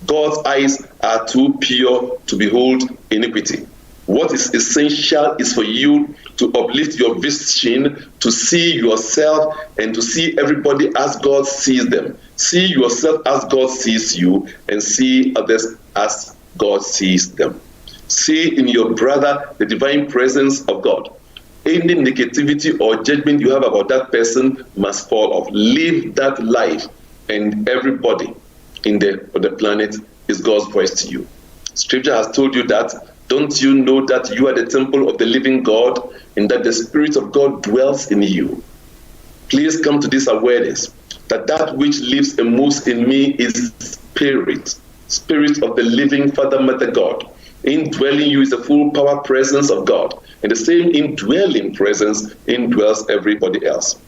[SPEAKER 2] God's eyes are too pure to behold iniquity. What is essential is for you to uplift your vision, to see yourself and to see everybody as God sees them. See yourself as God sees you, and see others as God sees them. See in your brother the divine presence of God. Any negativity or judgment you have about that person must fall off. Live that life, and everybody on the planet is God's voice to you. Scripture has told you that. Don't you know that you are the temple of the living God, and that the Spirit of God dwells in you? Please come to this awareness that that which lives and moves in me is Spirit of the living Father, Mother God. Indwelling you is the full power presence of God, and the same indwelling presence indwells everybody else.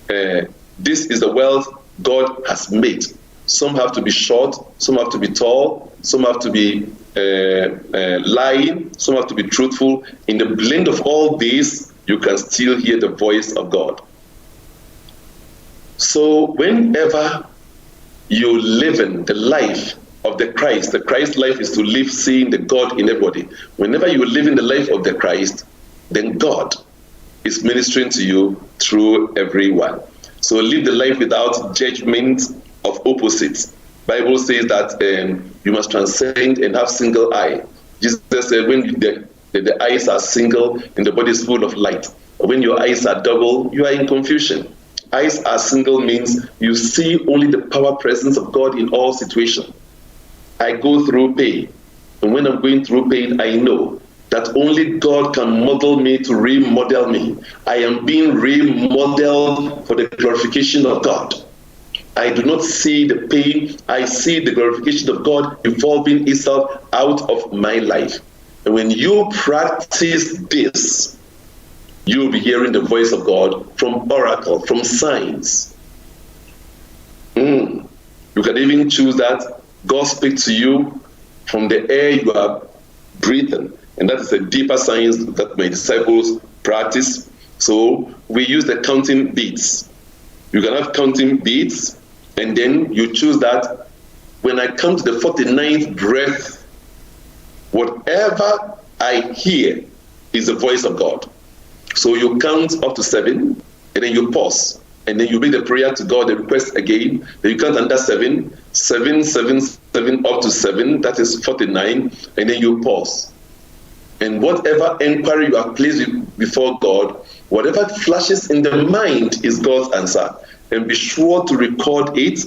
[SPEAKER 2] This is the world God has made. Some have to be short, some have to be tall, some have to be lying, some have to be truthful. In the blend of all these, you can still hear the voice of God. So whenever you live in the life of the Christ life is to live seeing the God in everybody. Whenever you live in the life of the Christ, then God is ministering to you through everyone. So live the life without judgment of opposites. Bible says that you must transcend and have single eye. Jesus said when the eyes are single and the body is full of light. When your eyes are double, you are in confusion. Eyes are single means you see only the power presence of God in all situations. I go through pain, and when I'm going through pain, I know that only God can model me to remodel me. I am being remodeled for the glorification of God. I do not see the pain, I see the glorification of God evolving itself out of my life. And when you practice this, you'll be hearing the voice of God from oracle, from signs. You can even choose that God speaks to you from the air you are breathing. And that is a deeper science that my disciples practice. So we use the counting beats. You can have counting beats, and then you choose that when I come to the 49th breath, whatever I hear is the voice of God. So you count up to 7, and then you pause. And then you make the prayer to God, the request again. Then you count under 7, 7, 7, 7, up to 7. That is 49. And then you pause. And whatever inquiry you are placed before God, whatever flashes in the mind is God's answer. And be sure to record it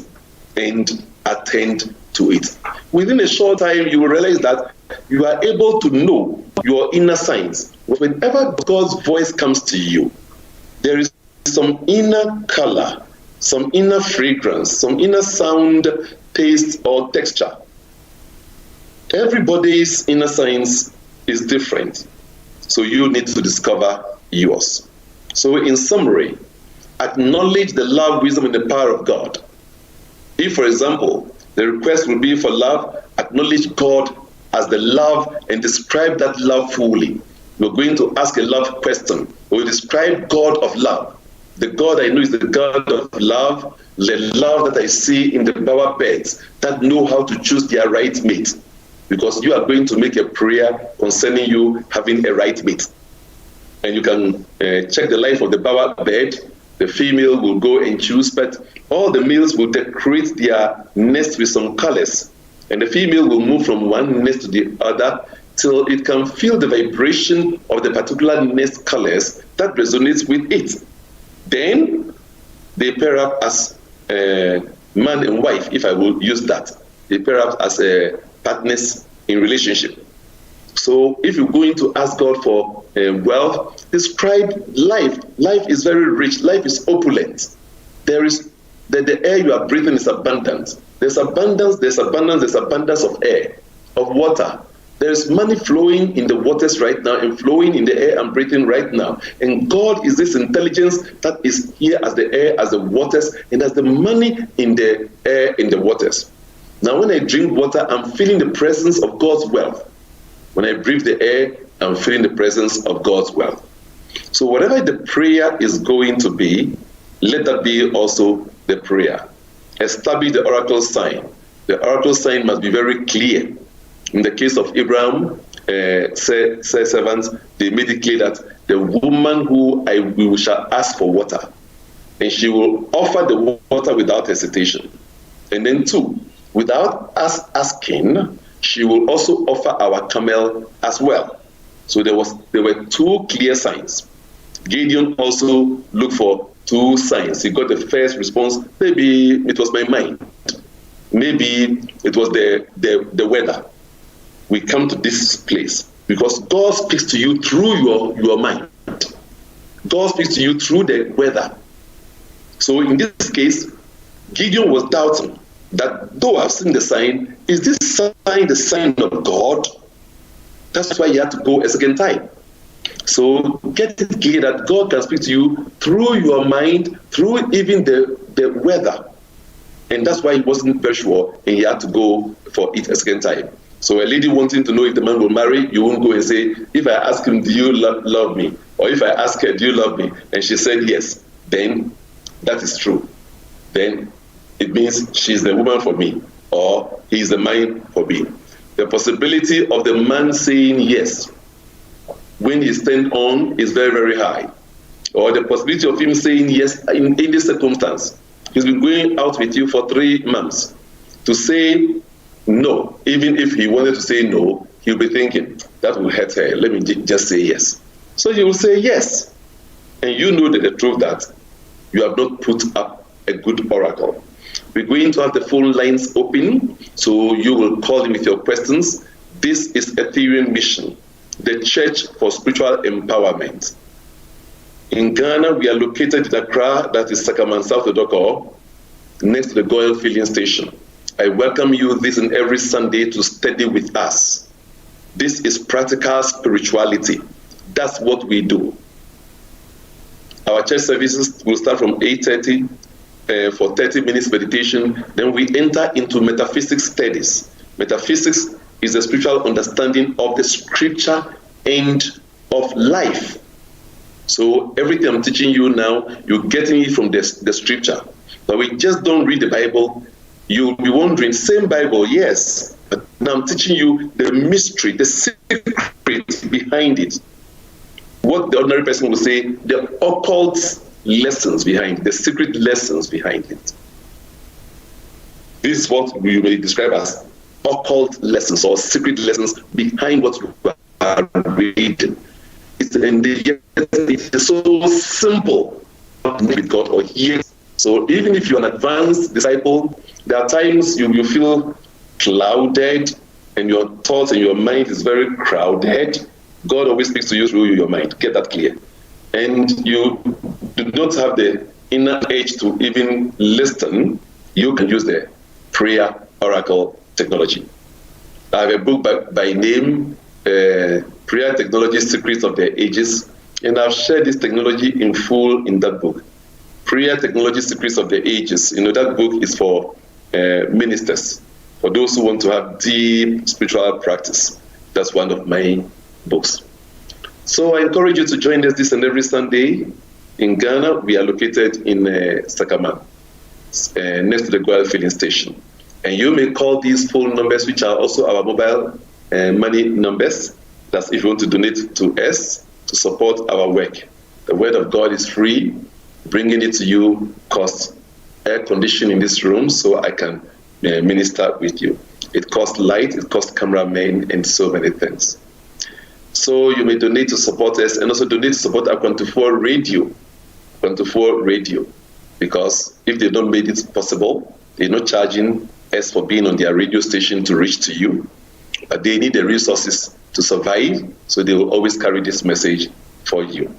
[SPEAKER 2] and attend to it. Within a short time, you will realize that you are able to know your inner signs. Whenever God's voice comes to you, there is some inner color, some inner fragrance, some inner sound, taste, or texture. Everybody's inner signs is different, so you need to discover yours. So in summary, acknowledge the love, wisdom, and the power of God. If, for example, the request will be for love, acknowledge God as the love and describe that love fully. We're going to ask a love question. We'll describe God of love. The God I know is the God of love, the love that I see in the bower beds that know how to choose their right mate. Because you are going to make a prayer concerning you having a right mate. And you can check the life of the bower bed. The female will go and choose, but all the males will decorate their nest with some colors. And the female will move from one nest to the other till it can feel the vibration of the particular nest colors that resonates with it. Then they pair up as man and wife, if I will use that. They pair up as partners in relationship. So if you're going to ask God for wealth, describe life. Life is very rich. Life is opulent. There is the air you are breathing is abundant. There's abundance, there's abundance, there's abundance of air, of water. There is money flowing in the waters right now and flowing in the air I'm breathing right now. And God is this intelligence that is here as the air, as the waters, and as the money in the air, in the waters. Now when I drink water, I'm feeling the presence of God's wealth. When I breathe the air, I'm feeling the presence of God's wealth. So whatever the prayer is going to be, let that be also the prayer. Establish the oracle sign. The oracle sign must be very clear. In the case of Abraham, servants, they made it clear that the woman who we shall ask for water, and she will offer the water without hesitation. And then 2, without us asking, she will also offer our camel as well. So there were 2 clear signs. Gideon also looked for 2 signs. He got the first response, maybe it was my mind. Maybe it was the weather. We come to this place because God speaks to you through your mind. God speaks to you through the weather. So in this case, Gideon was doubting that though I've seen the sign, is this sign the sign of God? That's why he had to go a second time. So get it clear that God can speak to you through your mind, through even the weather. And that's why he wasn't very sure, and he had to go for it a second time. So a lady wanting to know if the man will marry, you won't go and say, if I ask him, do you love me? Or if I ask her, do you love me? And she said yes, then that is true. Then it means she's the woman for me, or he's the man for me. The possibility of the man saying yes when he's turned on is very, very high. Or the possibility of him saying yes in this circumstance. He's been going out with you for 3 months. To say no, even if he wanted to say no, he'll be thinking, that will hurt her. Let me just say yes. So you will say yes. And you know that the truth that you have not put up a good oracle. We're going to have the phone lines open, so you will call in with your questions. This is Ethereum Mission, the Church for Spiritual Empowerment. In Ghana, we are located in Accra, that is Sakaman South Odoko, next to the Goyle filling station. I welcome you this and every Sunday to study with us. This is practical spirituality. That's what we do. Our church services will start from 8:30 for 30 minutes meditation. Then we enter into metaphysics studies. Metaphysics is the spiritual understanding of the scripture and of life. So everything I'm teaching you now, you're getting it from the scripture. But we just don't read the Bible. You'll be wondering, same Bible, yes. But now I'm teaching you the mystery, the secret behind it. What the ordinary person will say, the occult lessons behind it, the secret lessons behind it. This is what we may describe as occult lessons or secret lessons behind what you are reading. It's so simple with God or hear. So even if you're an advanced disciple, there are times you feel clouded and your thoughts and your mind is very crowded. God always speaks to you through your mind. Get that clear. And you do not have the inner edge to even listen. You can use the prayer oracle technology. I have a book by name, Prayer Technology Secrets of the Ages, and I've shared this technology in full in that book. Prayer Technology Secrets of the Ages. That book is for ministers, for those who want to have deep spiritual practice. That's one of my books. So I encourage you to join us this and every Sunday. In Ghana, we are located in Sakaman, next to the Goyle filling station. And you may call these phone numbers, which are also our mobile money numbers. That's if you want to donate to us to support our work. The Word of God is free. Bringing it to you costs air conditioning in this room so I can minister with you. It costs light, it costs cameramen, and so many things. So you may donate to support us and also donate to support our 24 radio, because if they don't make it possible, they're not charging us for being on their radio station to reach to you. But they need the resources to survive, so they will always carry this message for you.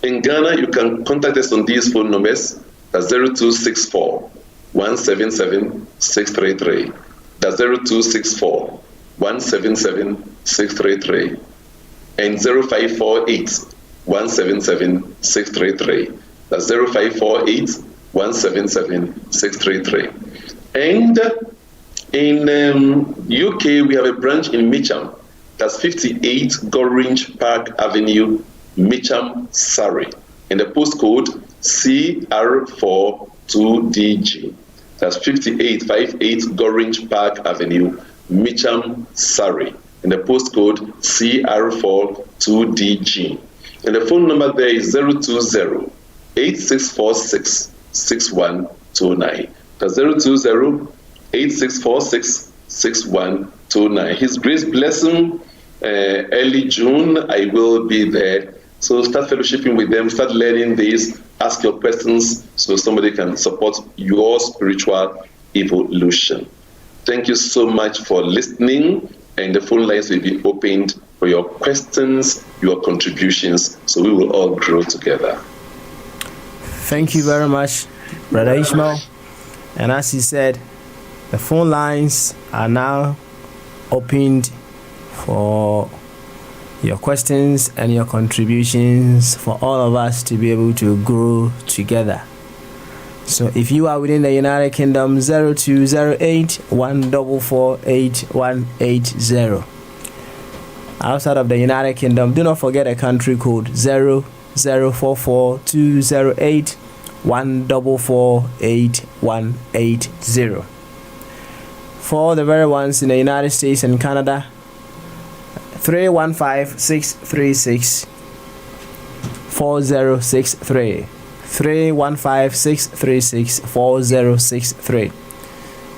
[SPEAKER 2] In Ghana, you can contact us on these phone numbers. That's 0264 177 633. That's 0264 177 633. And 0548 177 633. That's 0548 177 633. And in UK, we have a branch in Mitcham. That's 58 Gorringe Park Avenue, Mitcham, Surrey. And the postcode CR42DG. That's 5858 Goringe Park Avenue, Mitcham, Surrey. And the postcode CR42DG. And the phone number there is 020-8646-6129. That's 020-8646-6129. His Grace Blessing, early June, I will be there. So start fellowshipping with them, start learning this, ask your questions so somebody can support your spiritual evolution. Thank you so much for listening, and the phone lines will be opened for your questions, your contributions, so we will all grow together.
[SPEAKER 1] Thank you very much, Brother Ishmael. And as he said, the phone lines are now opened for your questions and your contributions for all of us to be able to grow together. So if you are within the United Kingdom, 0208-144-8180. Outside of the United Kingdom, do not forget a country code 0044-208-144-8180. For the very ones in the United States and Canada, 315-636-4063. 315-636-4063.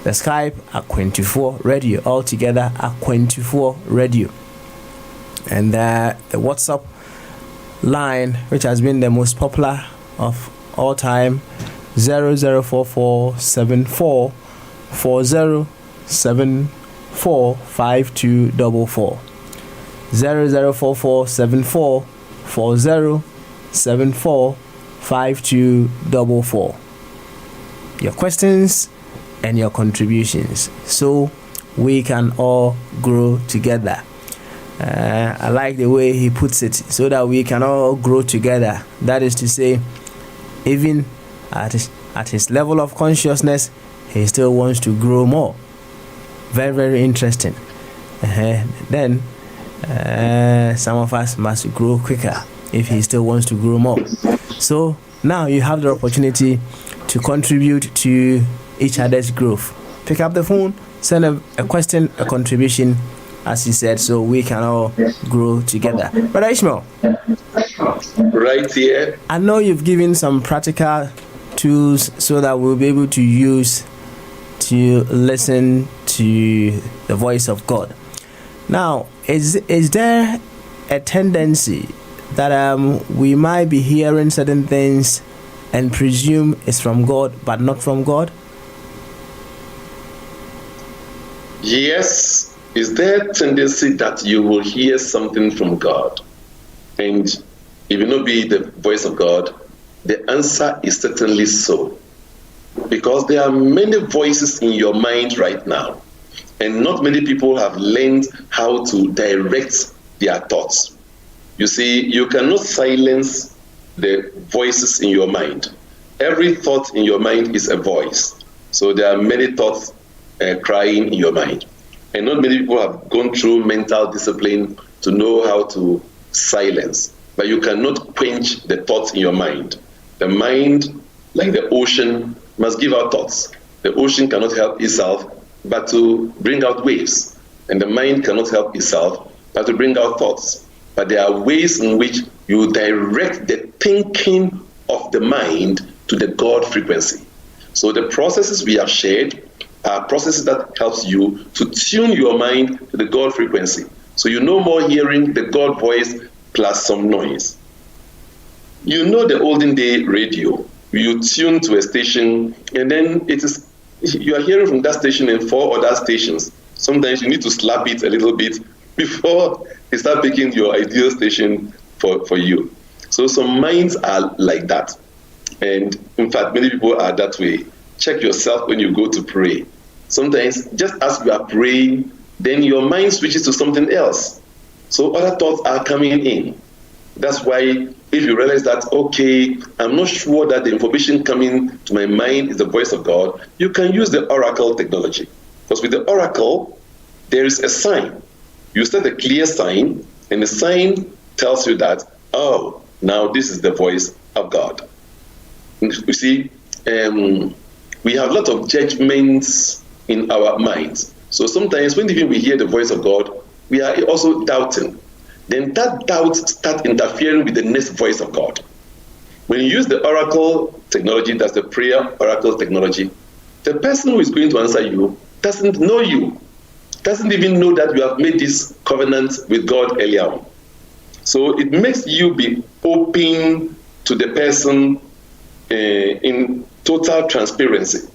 [SPEAKER 1] The Skype Aquantufour Radio, all together Aquantufour Radio. And the WhatsApp line, which has been the most popular of all time, 00447440745244. 00447440745244. Your questions and your contributions, so we can all grow together. I like the way he puts it, so that we can all grow together. That is to say, even at his level of consciousness, he still wants to grow more. Very, very interesting. Then some of us must grow quicker if he still wants to grow more. So now you have the opportunity to contribute to each other's growth. Pick up the phone, send a question, a contribution, as he said, so we can all grow together. Brother Ishmael,
[SPEAKER 2] right here,
[SPEAKER 1] I know you've given some practical tools so that we'll be able to use to listen to the voice of God. Now, is there a tendency that we might be hearing certain things and presume it's from God but not from God?
[SPEAKER 2] Yes. Is there a tendency that you will hear something from God, and it will not be the voice of God? The answer is certainly so, because there are many voices in your mind right now, and not many people have learned how to direct their thoughts. You see, you cannot silence the voices in your mind. Every thought in your mind is a voice. So there are many thoughts crying in your mind. And not many people have gone through mental discipline to know how to silence. But you cannot quench the thoughts in your mind. The mind, like the ocean, must give out thoughts. The ocean cannot help itself but to bring out waves. And the mind cannot help itself but to bring out thoughts. But there are ways in which you direct the thinking of the mind to the God frequency. So the processes we have shared are processes that helps you to tune your mind to the God frequency. So you no more hearing the God voice plus some noise. You know the olden day radio. You tune to a station, and then you are hearing from that station and 4 other stations. Sometimes you need to slap it a little bit before it starts picking your ideal station for you. So some minds are like that. And in fact, many people are that way. Check yourself when you go to pray. Sometimes, just as you are praying, then your mind switches to something else. So other thoughts are coming in. That's why if you realize that, okay, I'm not sure that the information coming to my mind is the voice of God, you can use the oracle technology. Because with the oracle, there is a sign. You set a clear sign, and the sign tells you that, oh, now this is the voice of God. You see, we have a lot of judgments in our minds. So sometimes when even we hear the voice of God, we are also doubting. Then that doubt starts interfering with the next voice of God. When you use the oracle technology, that's the prayer oracle technology, the person who is going to answer you doesn't know you, doesn't even know that you have made this covenant with God earlier on. So it makes you be open to the person in total transparency.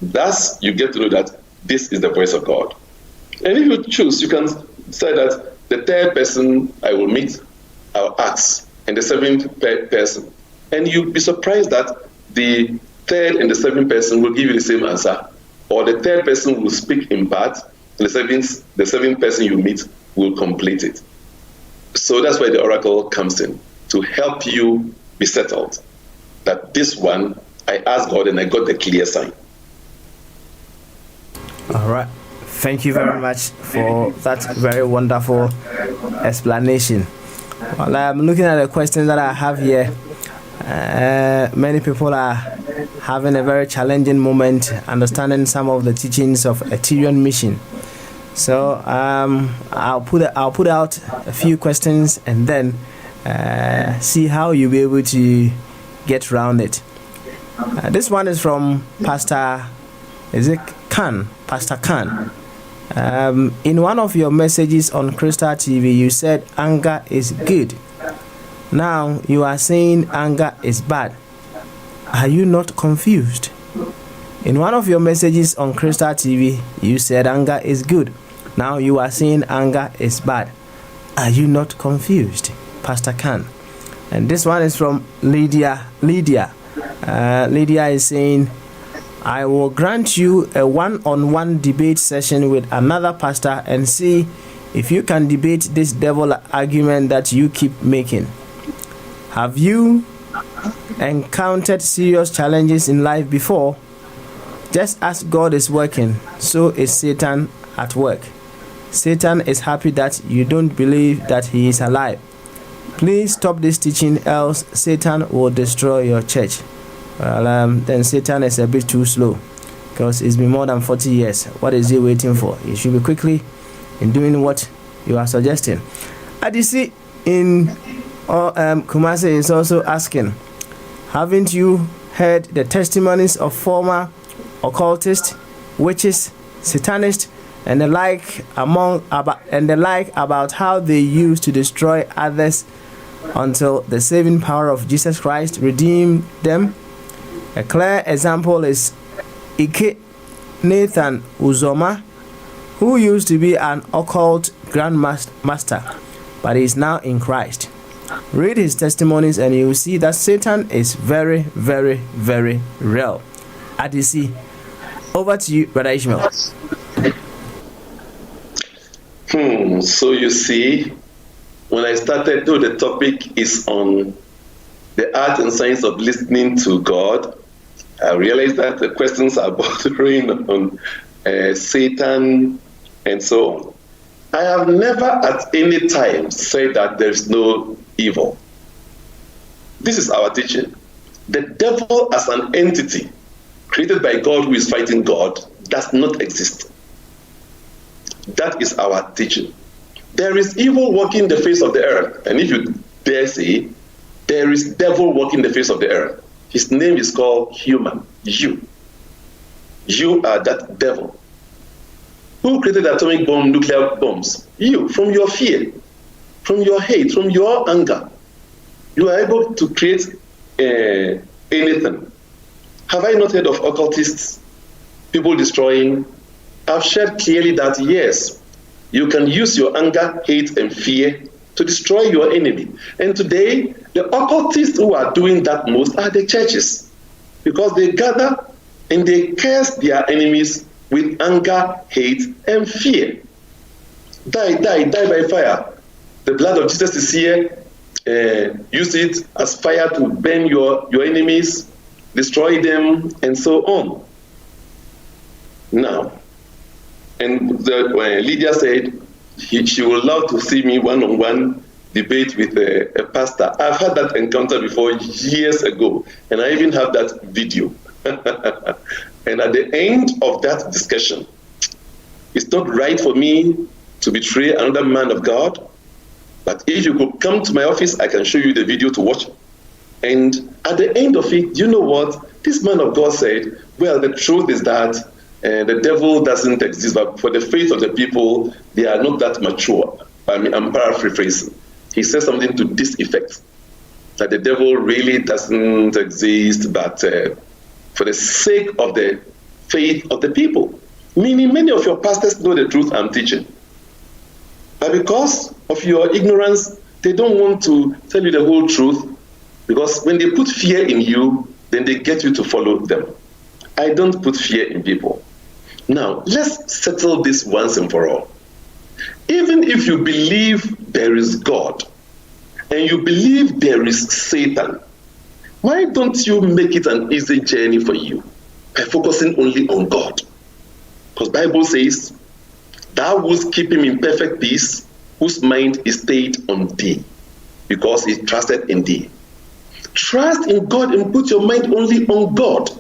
[SPEAKER 2] Thus, you get to know that this is the voice of God. And if you choose, you can say that the third person I will meet, I'll ask, and the seventh person. And you'll be surprised that the third and the seventh person will give you the same answer, or the third person will speak in part, and the seventh person you meet will complete it. So that's why the oracle comes in, to help you be settled. That this one, I asked God and I got the clear sign.
[SPEAKER 1] All right. Thank you very much for that very wonderful explanation. Well, I'm looking at the questions that I have here. Many people are having a very challenging moment understanding some of the teachings of Ethereum mission. So I'll put out a few questions and then see how you'll be able to get around it. This one is from Pastor Khan. Pastor Khan. In one of your messages on Crystal TV, you said anger is good. Now you are saying anger is bad. Are you not confused? In one of your messages on Crystal TV, you said anger is good. Now you are saying anger is bad. Are you not confused? Pastor Khan. And this one is from Lydia. Lydia is saying, I will grant you a one-on-one debate session with another pastor and see if you can debate this devil argument that you keep making. Have you encountered serious challenges in life before? Just as God is working, so is Satan at work. Satan is happy that you don't believe that he is alive. Please stop this teaching, else Satan will destroy your church. Well, then Satan is a bit too slow, because it's been more than 40 years. What is he waiting for? He should be quickly in doing what you are suggesting. Adisi in Kumasi is also asking, haven't you heard the testimonies of former occultists, witches, satanists, and the like about how they used to destroy others until the saving power of Jesus Christ redeemed them? A clear example is Ike Nathan Uzoma, who used to be an occult grandmaster, but is now in Christ. Read his testimonies and you will see that Satan is very, very, very real. Adisi, over to you, Brother Ishmael.
[SPEAKER 2] So you see, when I started, though the topic is on the art and science of listening to God, I realized that the questions are bordering on Satan and so on. I have never at any time said that there is no evil. This is our teaching. The devil as an entity created by God who is fighting God does not exist. That is our teaching. There is evil walking the face of the earth. And if you dare say, there is devil walking the face of the earth. His name is called human. You. You are that devil. Who created atomic bomb, nuclear bombs? You, from your fear, from your hate, from your anger. You are able to create anything. Have I not heard of occultists, people destroying? I've shared clearly that yes, you can use your anger, hate, and fear to destroy your enemy. And today, the occultists who are doing that most are the churches, because they gather and they curse their enemies with anger, hate, and fear. Die, die, die by fire. The blood of Jesus is here. Use it as fire to burn your enemies, destroy them, and so on. Now, and Lydia said she would love to see me one-on-one debate with a pastor. I've had that encounter before years ago, and I even have that video. And at the end of that discussion, it's not right for me to betray another man of God, but if you could come to my office, I can show you the video to watch. And at the end of it, you know what? This man of God said, well, the truth is that the devil doesn't exist, but for the faith of the people, they are not that mature. I mean, I'm paraphrasing. He said something to this effect, that the devil really doesn't exist, but for the sake of the faith of the people. Meaning many of your pastors know the truth I'm teaching. But because of your ignorance, they don't want to tell you the whole truth, because when they put fear in you, then they get you to follow them. I don't put fear in people. Now, let's settle this once and for all. Even if you believe there is God, and you believe there is Satan, why don't you make it an easy journey for you by focusing only on God? Because the Bible says, thou wouldst keep him in perfect peace, whose mind is stayed on thee, because he trusted in thee. Trust in God and put your mind only on God.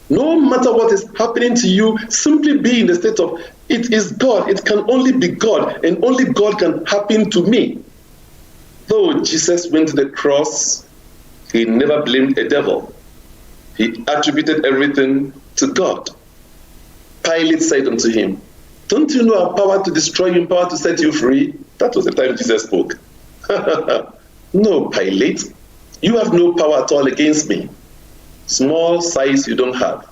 [SPEAKER 2] No matter what is happening to you, simply be in the state of, it is God, it can only be God, and only God can happen to me. Though Jesus went to the cross, he never blamed a devil. He attributed everything to God. Pilate said unto him, don't you know I have power to destroy you and power to set you free? That was the time Jesus spoke. No, Pilate, you have no power at all against me. Small size you don't have.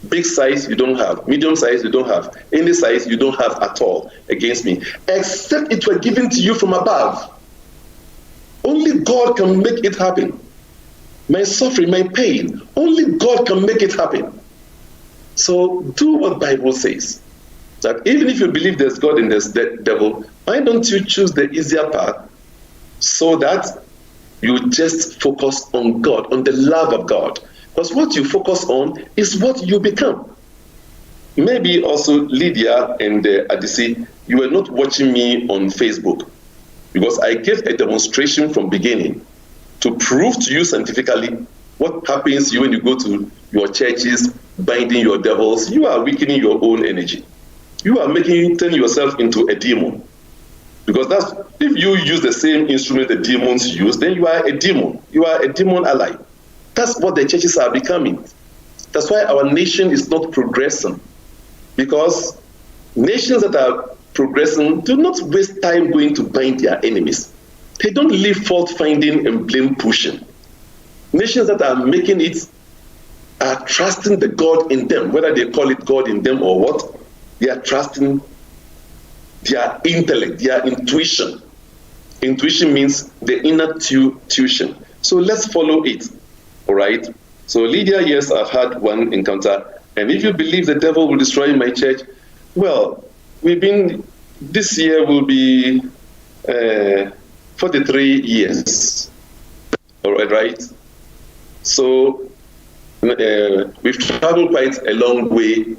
[SPEAKER 2] Big size you don't have. Medium size you don't have. Any size you don't have at all against me. Except it were given to you from above. Only God can make it happen. My suffering, my pain, only God can make it happen. So do what the Bible says. That even if you believe there's God and there's the devil, why don't you choose the easier path so that you just focus on God, on the love of God? Because what you focus on is what you become. Maybe also Lydia and Adisi, you were not watching me on Facebook, because I gave a demonstration from beginning to prove to you scientifically what happens to you when you go to your churches, binding your devils. You are weakening your own energy. You are turning yourself into a demon. Because that's, if you use the same instrument the demons use, then you are a demon. You are a demon ally. That's what the churches are becoming. That's why our nation is not progressing. Because nations that are progressing do not waste time going to bind their enemies. They don't leave fault finding and blame pushing. Nations that are making it are trusting the God in them, whether they call it God in them or what. They are trusting their intellect, their intuition. Intuition means the inner tuition. So let's follow it. All right. So Lydia, yes, I've had one encounter. And if you believe the devil will destroy my church, well, this year will be 43 years. All right. So we've traveled quite a long way.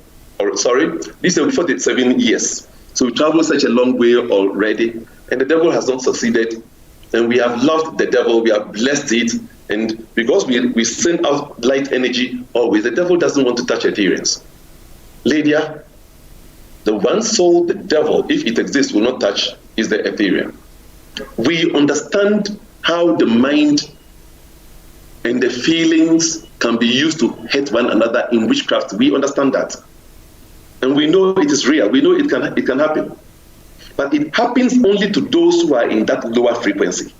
[SPEAKER 2] This will be 47 years. So we traveled such a long way already, and the devil has not succeeded. And we have loved the devil, we have blessed it, and because we send out light energy always, the devil doesn't want to touch adherence. Lydia, the one soul the devil, if it exists, will not touch is the Ethereum. We understand how the mind and the feelings can be used to hate one another in witchcraft. We understand that. And we know it is real. We know it can happen. But it happens only to those who are in that lower frequency.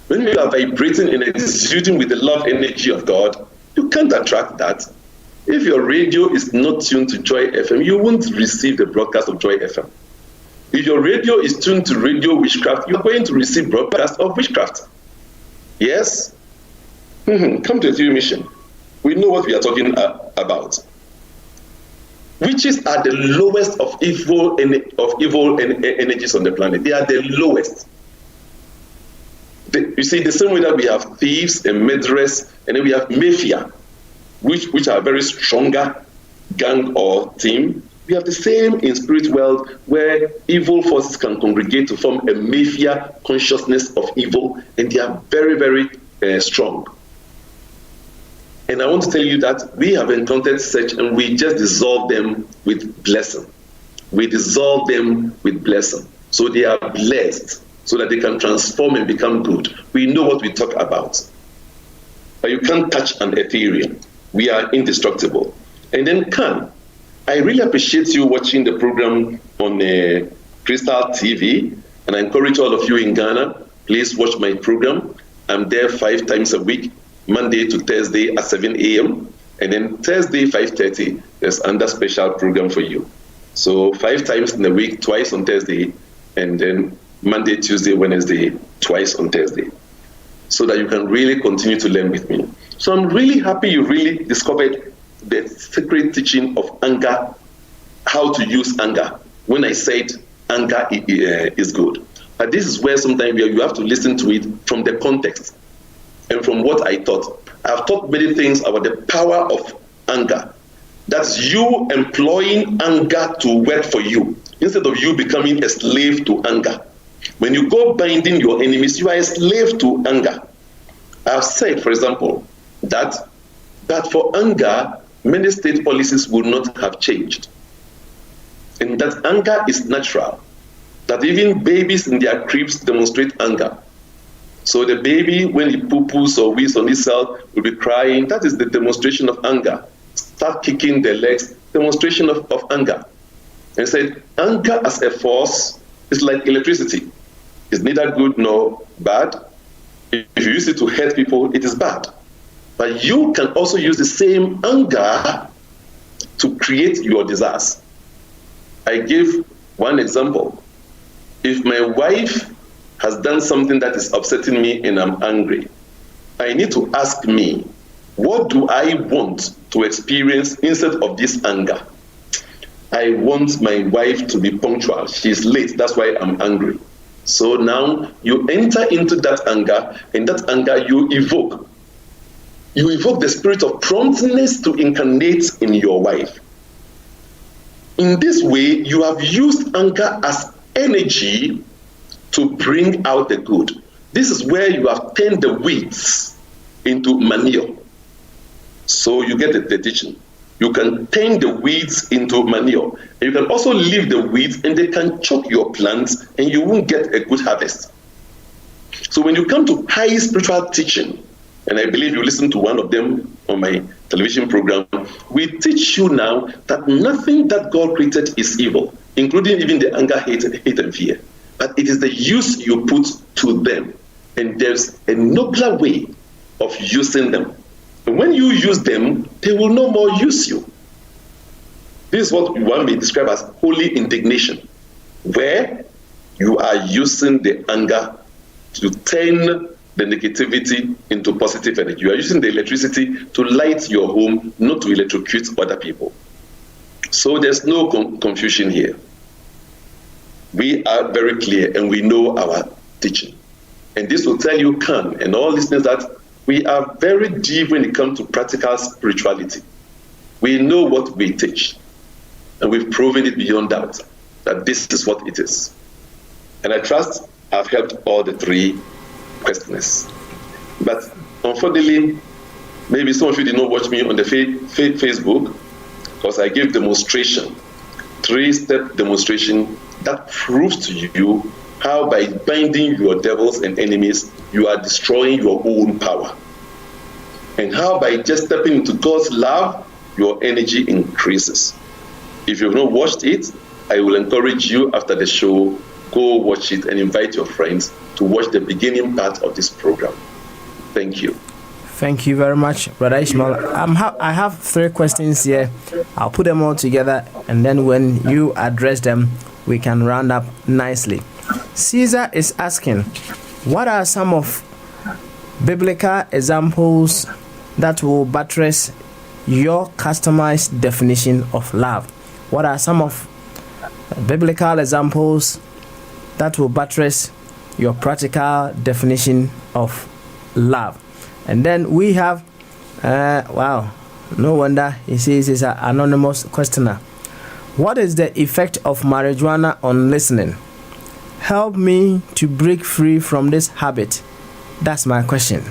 [SPEAKER 2] When you are vibrating and exuding with the love energy of God, you can't attract that. If your radio is not tuned to Joy FM, you won't receive the broadcast of Joy FM. If your radio is tuned to radio witchcraft, you're going to receive broadcast of witchcraft. Yes? Come to the mission. We know what we are talking about. Witches are the lowest of evil energies on the planet. They are the lowest. You see, the same way that we have thieves and murderers, and then we have mafia, which are very stronger gang or team. We have the same in spirit world, where evil forces can congregate to form a mafia consciousness of evil, and they are very, very strong. And I want to tell you that we have encountered such, and we just dissolve them with blessing. We dissolve them with blessing. So they are blessed, so that they can transform and become good. We know what we talk about. But you can't touch an Ethereum. We are indestructible. And then Khan, I really appreciate you watching the program on Crystal TV, and I encourage all of you in Ghana, please watch my program. I'm there 5 times a week, Monday to Thursday at 7 a.m. And then Thursday, 5:30, there's another special program for you. So 5 times in a week, twice on Thursday, and then Monday, Tuesday, Wednesday, twice on Thursday, so that you can really continue to learn with me. So I'm really happy you really discovered the secret teaching of anger, how to use anger. When I said anger is good. But this is where sometimes you have to listen to it from the context and from what I taught. I've taught many things about the power of anger. That's you employing anger to work for you, instead of you becoming a slave to anger. When you go binding your enemies, you are a slave to anger. I've said, for example, that for anger, many state policies would not have changed. And that anger is natural. That even babies in their cribs demonstrate anger. So the baby, when he poo-poos or wheezes on himself, will be crying. That is the demonstration of anger. Start kicking their legs, demonstration of anger. And said, anger as a force is like electricity. It's neither good nor bad. If you use it to hurt people, it is bad. But you can also use the same anger to create your desires. I give one example. If my wife has done something that is upsetting me and I'm angry, I need to ask me, what do I want to experience instead of this anger? I want my wife to be punctual. She's late, that's why I'm angry. So now you enter into that anger, and that anger you evoke. You evoke the spirit of promptness to incarnate in your wife. In this way, you have used anger as energy to bring out the good. This is where you have turned the weeds into manure. So you get the teaching. You can turn the weeds into manure. And you can also leave the weeds and they can choke your plants and you won't get a good harvest. So when you come to high spiritual teaching, and I believe you listen to one of them on my television program, we teach you now that nothing that God created is evil, including even the anger, hate and fear. But it is the use you put to them. And there's a nobler way of using them. And when you use them, they will no more use you. This is what one may describe as holy indignation, where you are using the anger to turn the negativity into positive energy. You are using the electricity to light your home, not to electrocute other people. So there's no confusion here. We are very clear and we know our teaching. And this will tell you, Khan, and all listeners, that we are very deep when it comes to practical spirituality. We know what we teach, and we've proven it beyond doubt that this is what it is. And I trust I've helped all the 3 questioners. But unfortunately, maybe some of you did not watch me on the Facebook, because I gave demonstration, 3-step demonstration that proves to you how by binding your devils and enemies, you are destroying your own power. And how by just stepping into God's love, your energy increases. If you've not watched it, I will encourage you after the show, go watch it and invite your friends to watch the beginning part of this program. Thank you.
[SPEAKER 1] Thank you very much, Brother Ishmael. I have 3 questions here. I'll put them all together, and then when you address them, we can round up nicely. Caesar is asking, what are some of biblical examples that will buttress your customized definition of love? What are some of biblical examples that will buttress your practical definition of love? And then we have, wow, no wonder he says he's an anonymous questioner. What is the effect of marijuana on listening? Help me to break free from this habit. That's my question.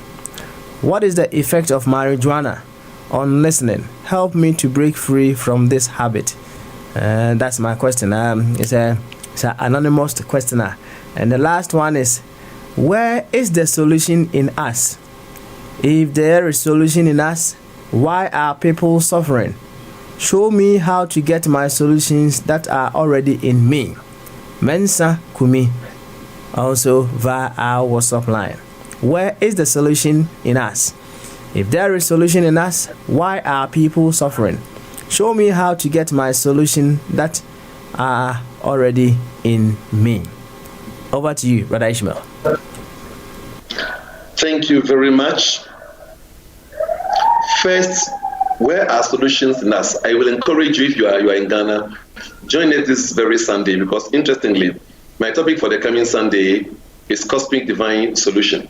[SPEAKER 1] What is the effect of marijuana on listening. Help me to break free from this habit. That's my question. It's an anonymous questioner. And the last one is, where is the solution in us? If there is solution in us, why are people suffering? Show me how to get my solutions that are already in me. Mensa Kumi, also via our WhatsApp line. Where is the solution in us? If there is solution in us, why are people suffering? Show me how to get my solution that are already in me. Over to you, Brother Ishmael.
[SPEAKER 2] Thank you very much. First, where are solutions in us? I will encourage you, if you are in Ghana, join us this very Sunday, because interestingly, my topic for the coming Sunday is Cosmic Divine Solution.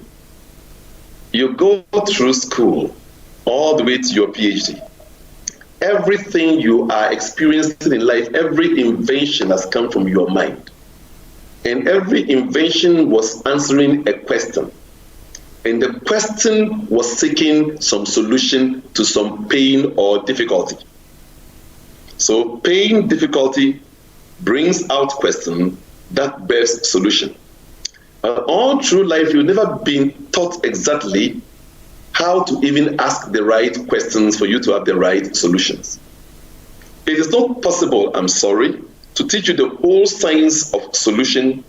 [SPEAKER 2] You go through school all the way to your PhD. Everything you are experiencing in life, every invention has come from your mind. And every invention was answering a question. And the question was seeking some solution to some pain or difficulty. So pain, difficulty brings out question that bears solution. All through life, you've never been taught exactly how to even ask the right questions for you to have the right solutions. It is not possible, I'm sorry, to teach you the whole science of solution,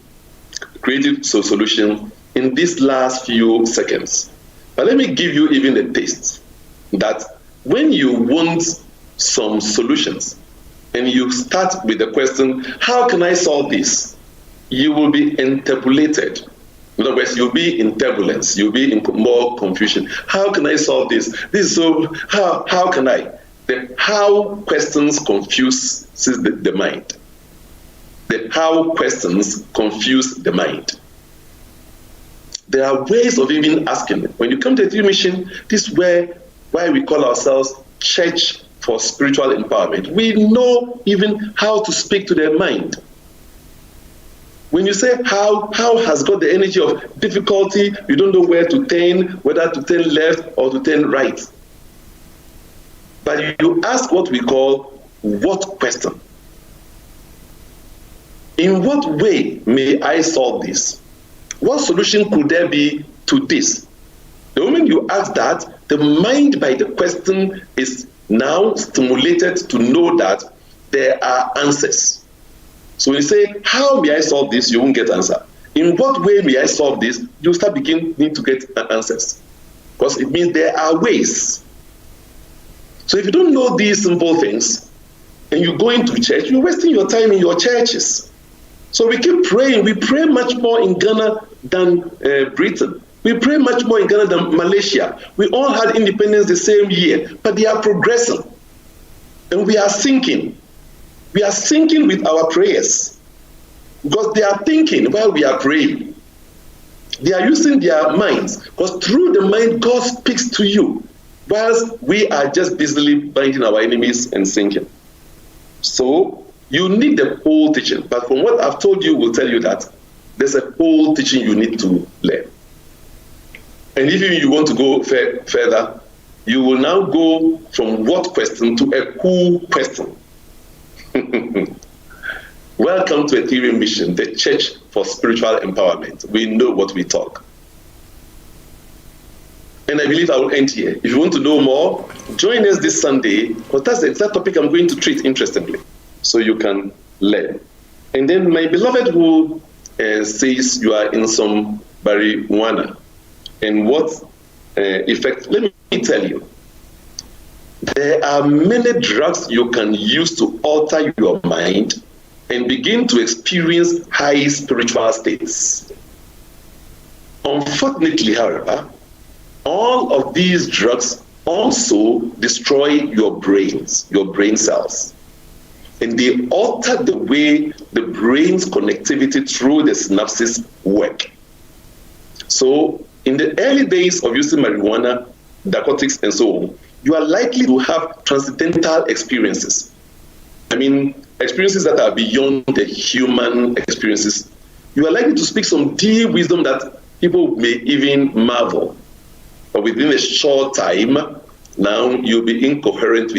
[SPEAKER 2] creative solution, in these last few seconds. But let me give you even a taste that when you want some solutions and you start with the question, how can I solve this? You will be entabulated. In other words, you'll be in turbulence, you'll be in more confusion. How can I solve this? This is so, how can I? The how questions confuse the mind. The how questions confuse the mind. There are ways of even asking. When you come to the mission, this is why we call ourselves Church for Spiritual Empowerment. We know even how to speak to their mind. When you say how has got the energy of difficulty, you don't know where to turn, whether to turn left or to turn right. But you ask what we call what question. In what way may I solve this? What solution could there be to this? The moment you ask that, the mind by the question is now stimulated to know that there are answers. So when you say, how may I solve this? You won't get answer. In what way may I solve this? You start beginning to get answers. Because it means there are ways. So if you don't know these simple things, and you go into church, you're wasting your time in your churches. So we keep praying. We pray much more in Ghana than Britain. We pray much more in Ghana than Malaysia. We all had independence the same year, but they are progressing. And we are sinking. We are sinking with our prayers because they are thinking while we are praying. They are using their minds because through the mind, God speaks to you, whilst we are just busily binding our enemies and sinking. So you need the whole teaching. But from what I've told you, will tell you that there's a whole teaching you need to learn. And if you want to go further, you will now go from what question to a who question. Welcome to Ethereum Mission, the Church for Spiritual Empowerment. We know what we talk. And I believe I will end here. If you want to know more, join us this Sunday, because that's the exact topic I'm going to treat, interestingly, so you can learn. And then my beloved who says you are in some marijuana, and what effect, let me tell you, there are many drugs you can use to alter your mind and begin to experience high spiritual states. Unfortunately, however, all of these drugs also destroy your brains, your brain cells. And they alter the way the brain's connectivity through the synapses work. So in the early days of using marijuana, narcotics, and so on, you are likely to have transcendental experiences. I mean, experiences that are beyond the human experiences. You are likely to speak some deep wisdom that people may even marvel. But within a short time, now you'll be incoherent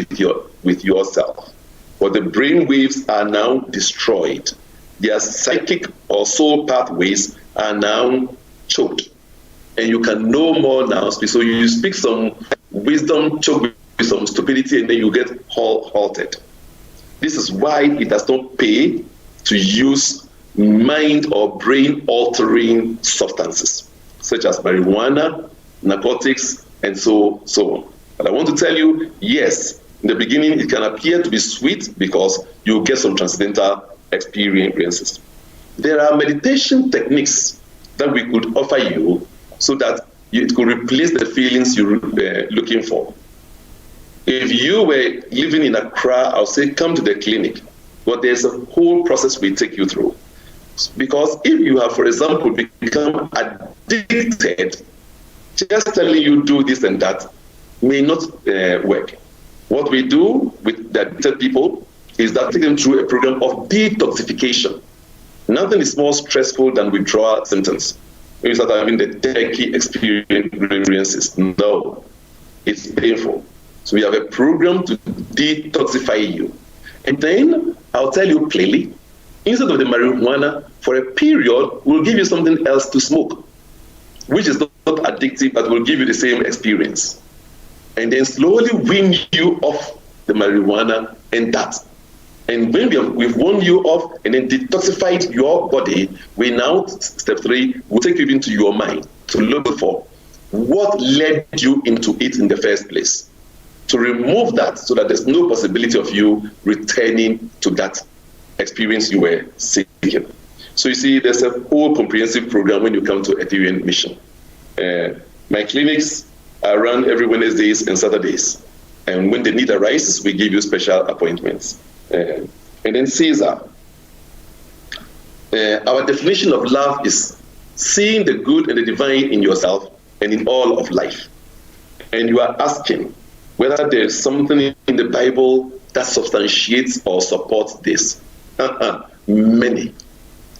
[SPEAKER 2] with yourself. But the brain waves are now destroyed. Their psychic or soul pathways are now choked. And you can no more now speak. So you speak some wisdom choked with some stupidity, and then you get halted. This is why it does not pay to use mind or brain altering substances, such as marijuana, narcotics, and so on. But I want to tell you, yes, in the beginning it can appear to be sweet because you get some transcendental experiences. There are meditation techniques that we could offer you so that it could replace the feelings you're looking for. If you were living in Accra, I'll say come to the clinic, but there's a whole process we take you through. Because if you have, for example, become addicted, just telling you do this and that may not work. What we do with the addicted people is that take them through a program of detoxification. Nothing is more stressful than withdrawal symptoms. When you start having the techie experiences, no, it's painful. So we have a program to detoxify you. And then I'll tell you plainly, instead of the marijuana, for a period, we'll give you something else to smoke, which is not addictive, but will give you the same experience. And then slowly wean you off the marijuana and that. And when we've won you off and then detoxified your body, we now, step 3, will take you into your mind to look for what led you into it in the first place. To remove that so that there's no possibility of you returning to that experience you were seeking. So you see, there's a whole comprehensive program when you come to Ethereum Mission. My clinics are run every Wednesdays and Saturdays. And when the need arises, we give you special appointments. And then Caesar. Our definition of love is seeing the good and the divine in yourself and in all of life. And you are asking whether there is something in the Bible that substantiates or supports this. Many.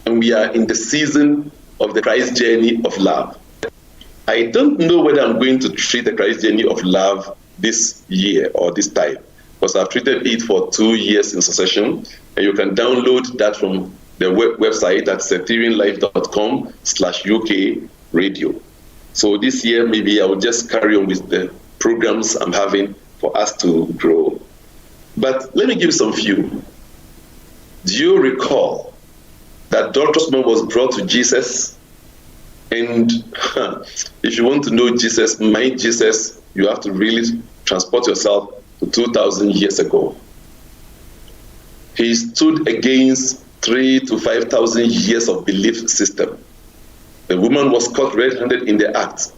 [SPEAKER 2] And we are in the season of the Christ journey of love. I don't know whether I'm going to treat the Christ journey of love this year or this time, because I've treated it for 2 years in succession, and you can download that from the website. That's ethereumlife.com/UK radio. So this year, maybe I will just carry on with the programs I'm having for us to grow. But let me give some few. Do you recall that Dorcas was brought to Jesus? And if you want to know Jesus, mind Jesus, you have to really transport yourself to 2,000 years ago. He stood against 3,000 to 5,000 years of belief system. The woman was caught red-handed in the act.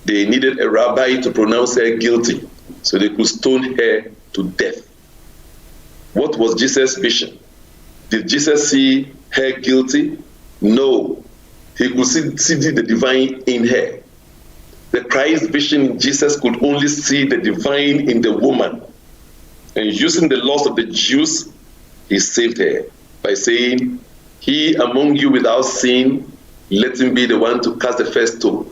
[SPEAKER 2] They needed a rabbi to pronounce her guilty so they could stone her to death. What was Jesus' vision? Did Jesus see her guilty? No. He could see the divine in her. The Christ vision, Jesus could only see the divine in the woman. And using the laws of the Jews, he saved her by saying, "He among you without sin, let him be the one to cast the first stone."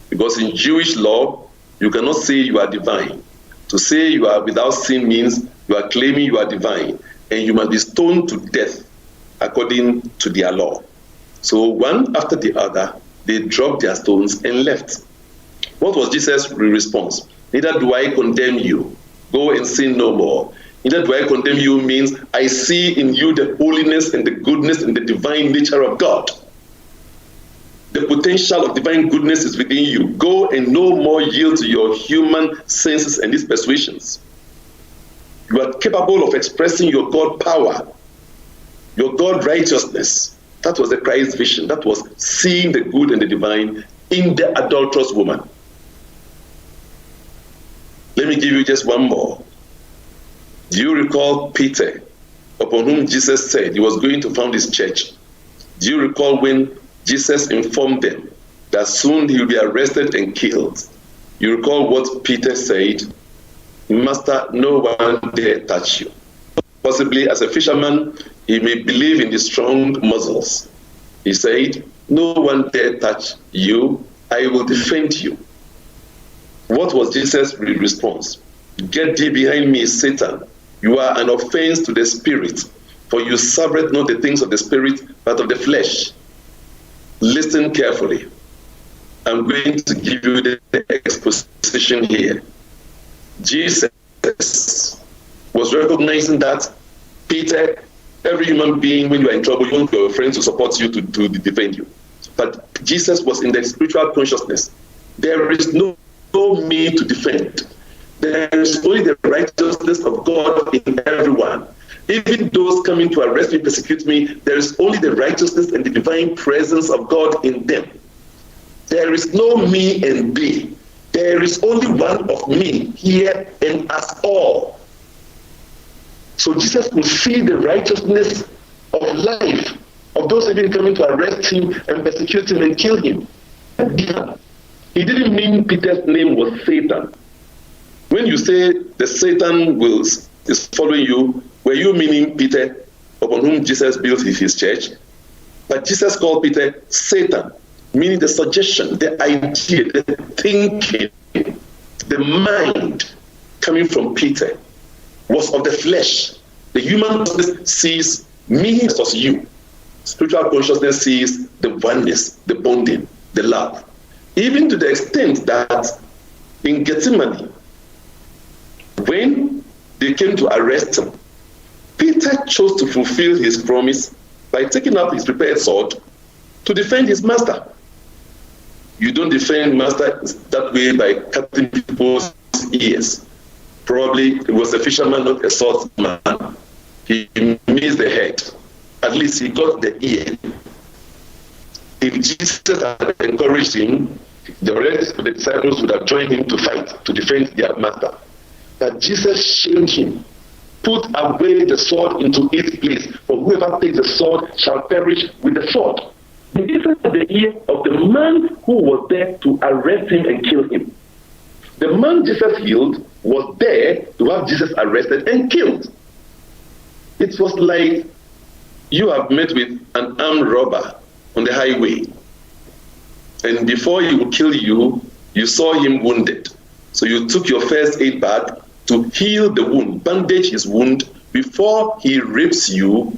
[SPEAKER 2] Because in Jewish law, you cannot say you are divine. To say you are without sin means you are claiming you are divine, and you must be stoned to death according to their law. So one after the other, they dropped their stones and left. What was Jesus' response? "Neither do I condemn you. Go and sin no more." "Neither do I condemn you" means I see in you the holiness and the goodness and the divine nature of God. The potential of divine goodness is within you. Go and no more yield to your human senses and these persuasions. You are capable of expressing your God power, your God righteousness. That was the Christ vision. That was seeing the good and the divine in the adulterous woman. Let me give you just one more. Do you recall Peter, upon whom Jesus said he was going to found his church? Do you recall when Jesus informed them that soon he will be arrested and killed? You recall what Peter said? "Master, no one dare touch you." Possibly as a fisherman, he may believe in the strong muscles. He said, "No one dare touch you. I will defend you." What was Jesus' response? Get thee behind me, Satan. You are an offense to the Spirit, for you serveth not the things of the Spirit, but of the flesh. Listen carefully. I'm going to give you the exposition here. Jesus was recognizing that Peter, every human being, when you are in trouble, you want your friends to support you, to defend you. But Jesus was in the spiritual consciousness. There is no me to defend. There is only the righteousness of God in everyone. Even those coming to arrest me, persecute me, there is only the righteousness and the divine presence of God in them. There is no me and they. There is only one of me here and us all. So Jesus could see the righteousness of life of those even coming to arrest him and persecute him and kill him. He didn't mean Peter's name was Satan. When you say the Satan is following you, were you meaning Peter, upon whom Jesus built his church? But Jesus called Peter Satan, meaning the suggestion, the idea, the thinking, the mind coming from Peter was of the flesh. The human consciousness sees me versus you. Spiritual consciousness sees the oneness, the bonding, the love. Even to the extent that in Gethsemane, when they came to arrest him, Peter chose to fulfill his promise by taking up his prepared sword to defend his master. You don't defend master that way by cutting people's ears. Probably it was a fisherman, not a swordsman. He missed the head. At least he got the ear. If Jesus had encouraged him, the rest of the disciples would have joined him to fight, to defend their master. But Jesus shamed him. Put away the sword into its place, for whoever takes the sword shall perish with the sword. Jesus had the ear of the man who was there to arrest him and kill him. The man Jesus healed was there to have Jesus arrested and killed. It was like you have met with an armed robber on the highway, and before he would kill you, you saw him wounded. So you took your first aid bag to heal the wound, bandage his wound before he rapes you,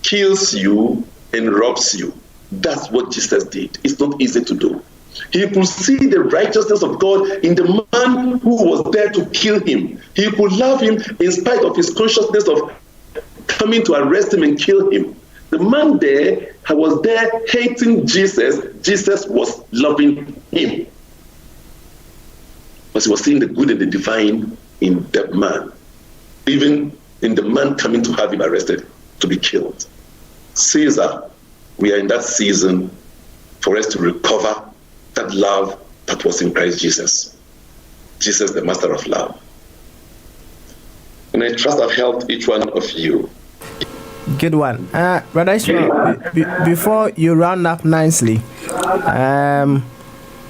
[SPEAKER 2] kills you, and robs you. That's what Jesus did. It's not easy to do. He could see the righteousness of God in the man who was there to kill him. He could love him in spite of his consciousness of coming to arrest him and kill him. The man there was there hating Jesus. Jesus was loving him. Because he was seeing the good and the divine in that man. Even in the man coming to have him arrested, to be killed. Caesar, we are in that season for us to recover that love that was in Christ Jesus. Jesus, the master of love. And I trust I've helped each one of you.
[SPEAKER 1] Good one. Brother Ishmael, before you round up nicely,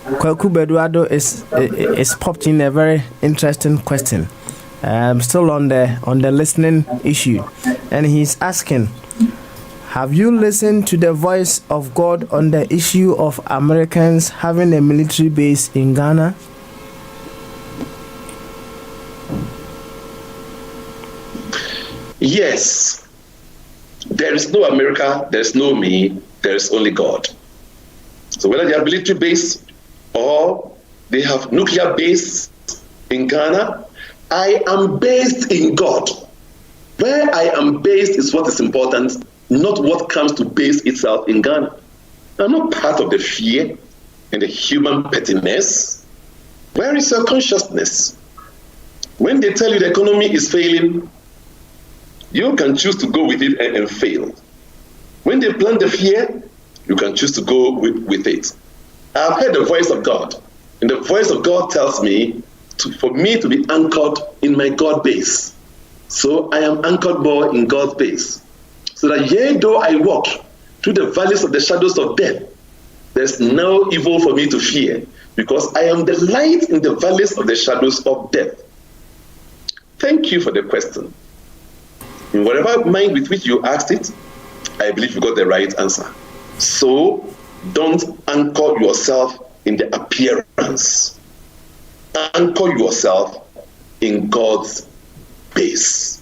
[SPEAKER 1] Kwaku Beduado is popped in a very interesting question. Still on the listening issue. And he's asking, have you listened to the voice of God on the issue of Americans having a military base in Ghana?
[SPEAKER 2] Yes. There is no America, there is no me, there is only God. So whether they have military base or they have nuclear base in Ghana, I am based in God. Where I am based is what is important, not what comes to base itself in Ghana. I'm not part of the fear and the human pettiness. Where is your consciousness? When they tell you the economy is failing, you can choose to go with it and fail. When they plant the fear, you can choose to go with it. I've heard the voice of God, and the voice of God tells me for me to be anchored in my God base. So I am anchored more in God's base. So that yea, though I walk through the valleys of the shadows of death, there's no evil for me to fear, because I am the light in the valleys of the shadows of death. Thank you for the question. In whatever mind with which you asked it, I believe you got the right answer. So don't anchor yourself in the appearance. Anchor yourself in God's base.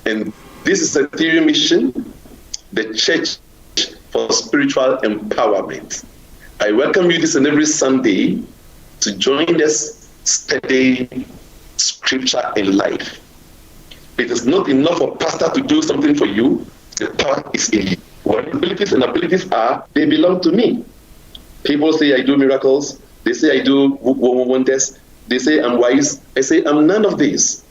[SPEAKER 2] And this is a theory mission, the Church for Spiritual Empowerment. I welcome you this and every Sunday to join us study scripture in life. It is not enough for pastor to do something for you. The power is in you. What abilities and abilities are, they belong to me. People say I do miracles. They say I do wonders. They say I'm wise. I say I'm none of these.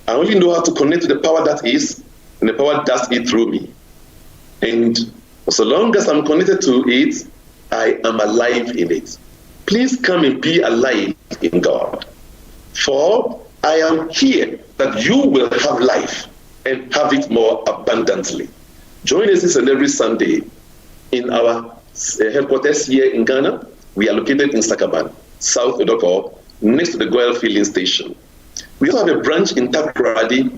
[SPEAKER 2] I only know how to connect to the power that is, and the power does it through me. And so long as I'm connected to it, I am alive in it. Please come and be alive in God. For I am here that you will have life and have it more abundantly. Join us this and every Sunday in our headquarters here in Ghana. We are located in Sakaban, South Odoko, next to the Goyle Filling Station. We also have a branch in Takoradi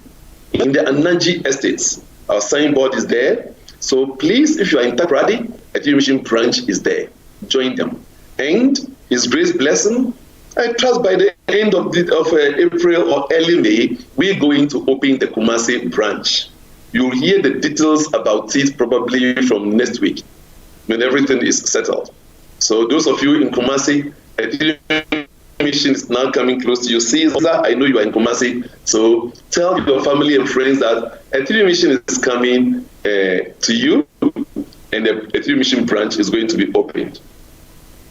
[SPEAKER 2] in the Ananji Estates. Our signboard is there. So please, if you are in Takoradi, a Theory Mission branch is there. Join them. And His grace blessing, I trust by the end of April or early May, we're going to open the Kumasi branch. You'll hear the details about it probably from next week when everything is settled. So those of you in Kumasi, a Theory Mission is now coming close to you. Caesar, I know you are in Kumasi, so tell your family and friends that a Theory Mission is coming to you, and the Theory Mission branch is going to be opened.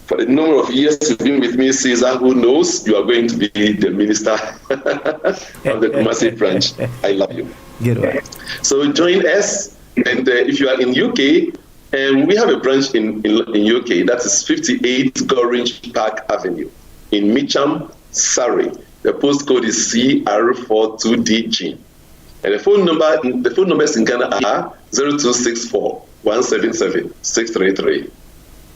[SPEAKER 2] For the number of years you've been with me, Caesar, who knows you are going to be the minister of the Kumasi branch. I love you.
[SPEAKER 1] Good one.
[SPEAKER 2] So join us, and if you are in UK, we have a branch in UK, that is 58 Goringe Park Avenue in Mitcham, Surrey. The postcode is CR42DG. And the phone numbers in Ghana are 0264 177 633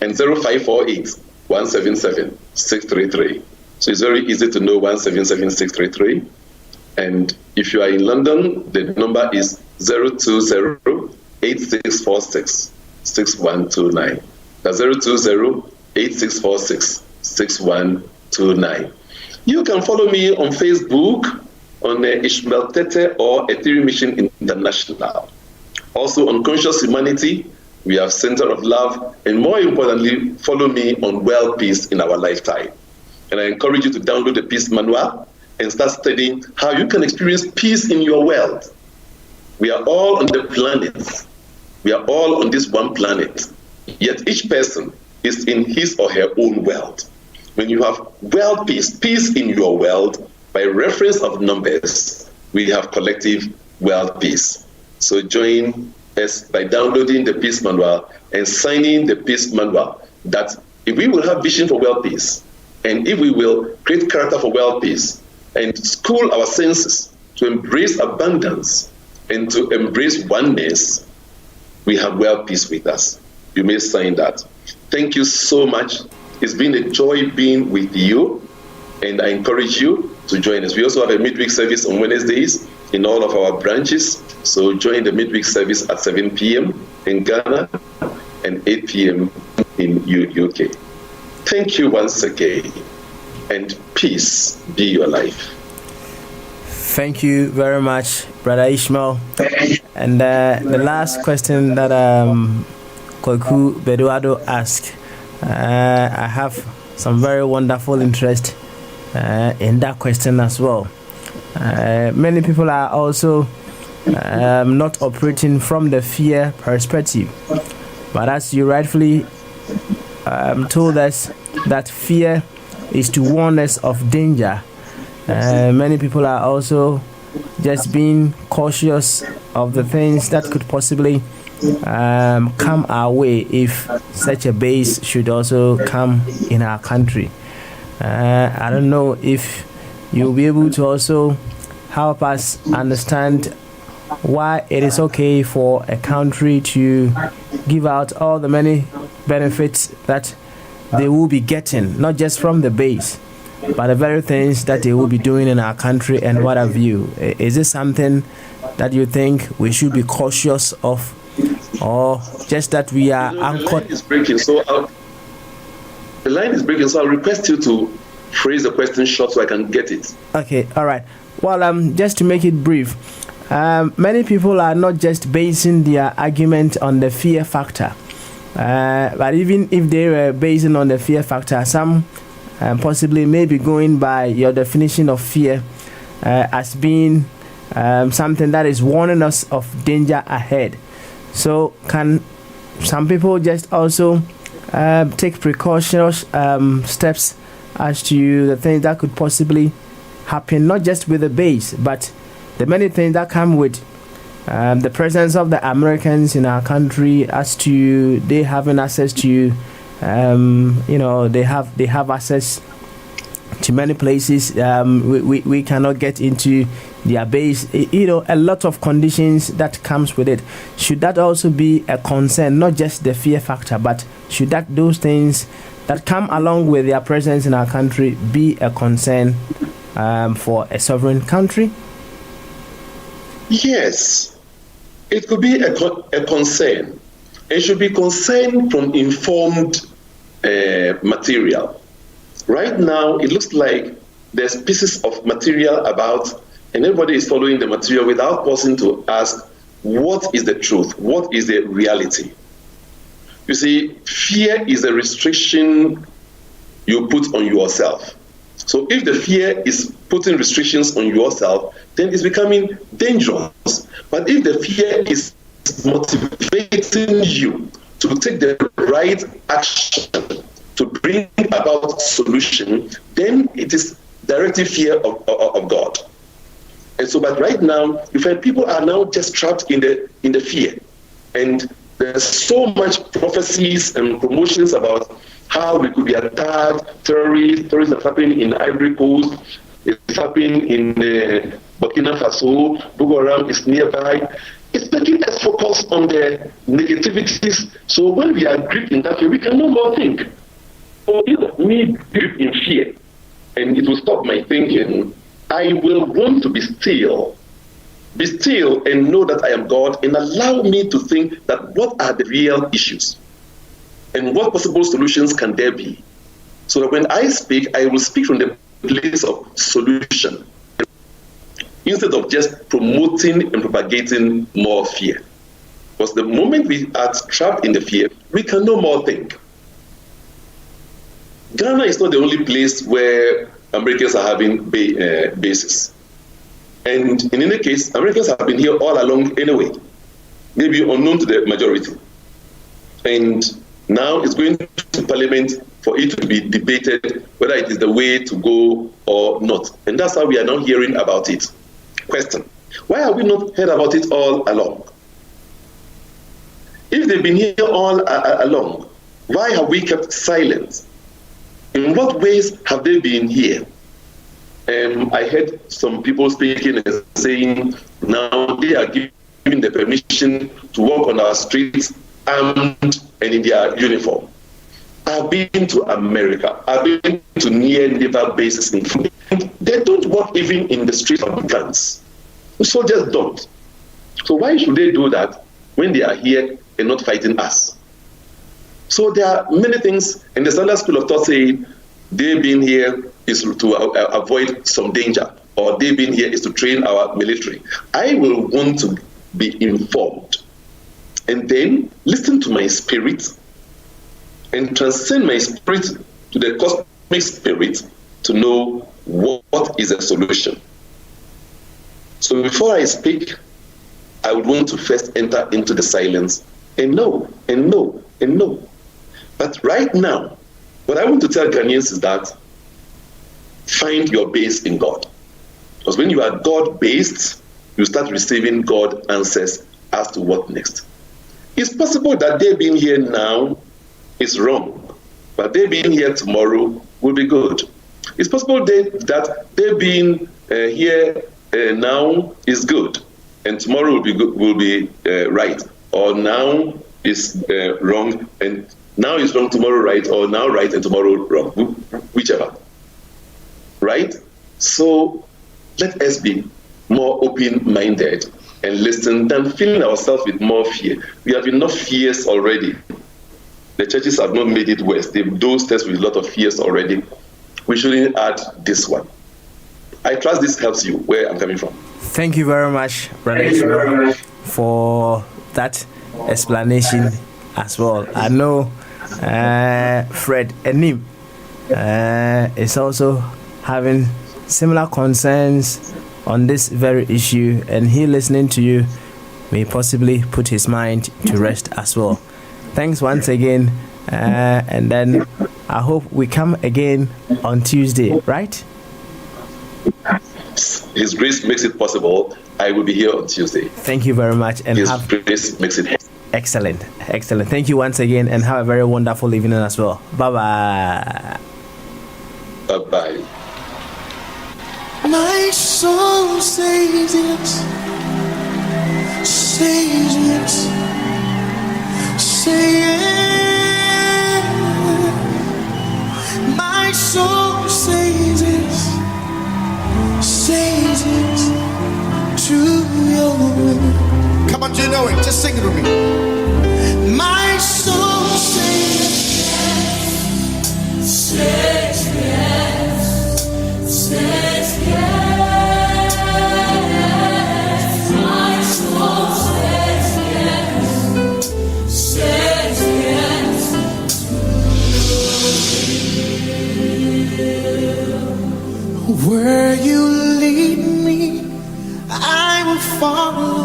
[SPEAKER 2] and 0548 177 633. So it's very easy to know 177 633. And if you are in London, the number is 020 8646 6129. That's 020 8646 6129. You can follow me on Facebook on Ishmael Tete or a Theory Mission International. Also on Conscious Humanity, we have Center of Love, and more importantly, follow me on World Peace in Our Lifetime. And I encourage you to download the Peace Manual and start studying how you can experience peace in your world. We are all on the planet. We are all on this one planet. Yet each person is in his or her own world. When you have world peace, peace in your world, by reference of numbers, we have collective world peace. So join us by downloading the Peace Manual and signing the Peace Manual, that if we will have vision for world peace, and if we will create character for world peace, and school our senses to embrace abundance and to embrace oneness, we have world peace with us. You may sign that. Thank you so much. It's been a joy being with you, and I encourage you to join us. We also have a midweek service on Wednesdays in all of our branches. So join the midweek service at 7 p.m. in Ghana and 8 p.m. in UK. Thank you once again, and peace be your life.
[SPEAKER 1] Thank you very much, Brother Ishmael. And the last question that Kwaku Beduado asked, I have some very wonderful interest in that question as well. Many people are also not operating from the fear perspective, but as you rightfully told us, that fear is to warn us of danger. Many people are also just being cautious of the things that could possibly come our way if such a base should also come in our country. I don't know if you'll be able to also help us understand why it is okay for a country to give out all the many benefits that they will be getting, not just from the base, but the very things that they will be doing in our country and what have you. Is this something that you think we should be cautious of, or just that we are anchored?
[SPEAKER 2] The line is breaking, so I'll request you to Phrase the question short so I can get it.
[SPEAKER 1] Okay, all right. Well, just to make it brief, many people are not just basing their argument on the fear factor, but even if they were basing on the fear factor, some possibly may be going by your definition of fear as being something that is warning us of danger ahead. So can some people just also take precautionary steps as to the things that could possibly happen, not just with the base, but the many things that come with the presence of the Americans in our country, as to they having access to, they have access to many places. We cannot get into their base. A lot of conditions that comes with it. Should that also be a concern, not just the fear factor, but should those things that come along with their presence in our country be a concern for a sovereign country?
[SPEAKER 2] Yes, it could be a concern. It should be concern from informed material. Right now, it looks like there's pieces of material about, and everybody is following the material without pausing to ask, what is the truth? What is the reality? You see, fear is a restriction you put on yourself. So if the fear is putting restrictions on yourself, then it's becoming dangerous. But if the fear is motivating you to take the right action to bring about solution, then it is directly fear of God. And so, but right now, you find people are now just trapped in the fear. And there's so much prophecies and promotions about how we could be attacked, terrorists are happening in Ivory Coast, it's happening in Burkina Faso, Boko Haram is nearby. It's making us focus on the negativities. So when we are gripped in that way, we can no more think. So if me grip in fear, and it will stop my thinking, I will want to be still and know that I am God, and allow me to think that what are the real issues and what possible solutions can there be, so that when I speak, I will speak from the place of solution instead of just promoting and propagating more fear. Because the moment we are trapped in the fear, we can no more think. Ghana is not the only place where Americans are having bases. And in any case, Americans have been here all along anyway, maybe unknown to the majority. And now it's going to Parliament for it to be debated whether it is the way to go or not. And that's how we are now hearing about it. Question: why have we not heard about it all along? If they've been here all along, why have we kept silent? In what ways have they been here? I heard some people speaking and saying now they are given the permission to walk on our streets armed and in their uniform. I've been to America. I've been to near naval bases in France. They don't walk even in the streets of guns. The soldiers don't. So why should they do that when they are here and not fighting us? So there are many things, and the standard school of thought say they being here is to avoid some danger, or they being here is to train our military. I will want to be informed and then listen to my spirit and transcend my spirit to the cosmic spirit to know what is the solution. So before I speak, I would want to first enter into the silence and know, and know, and know. But right now, what I want to tell Ghanaians is that find your base in God. Because when you are God-based, you start receiving God answers as to what next. It's possible that they being here now is wrong, but they being here tomorrow will be good. It's possible that they being here now is good, and tomorrow will be right, or now is wrong, and now is wrong, tomorrow right, or now right and tomorrow wrong, whichever. Right? So let us be more open-minded and listen than filling ourselves with more fear. We have enough fears already. The churches have not made it worse. They've dosed us with a lot of fears already. we shouldn't add this one. I trust this helps you where I'm coming from.
[SPEAKER 1] Thank you very much, Brother Ishmael, for that explanation as well. I know Fred Enim is also having similar concerns on this very issue, and he listening to you may possibly put his mind to rest as well. Thanks once again, and then I hope we come again on Tuesday, right?
[SPEAKER 2] His grace makes it possible. I will be here on Tuesday.
[SPEAKER 1] Thank you very much, and
[SPEAKER 2] His grace makes it
[SPEAKER 1] excellent. Thank you once again, and have a very wonderful evening as well. Bye bye.
[SPEAKER 2] Bye bye.
[SPEAKER 3] My soul says yes, says yes, say yes. My soul says yes, says yes to your will. Come on, do you know it? Just sing it with me. My soul says yes, says yes, says yes. My soul says yes, says yes to you. Where you lead me, I will follow.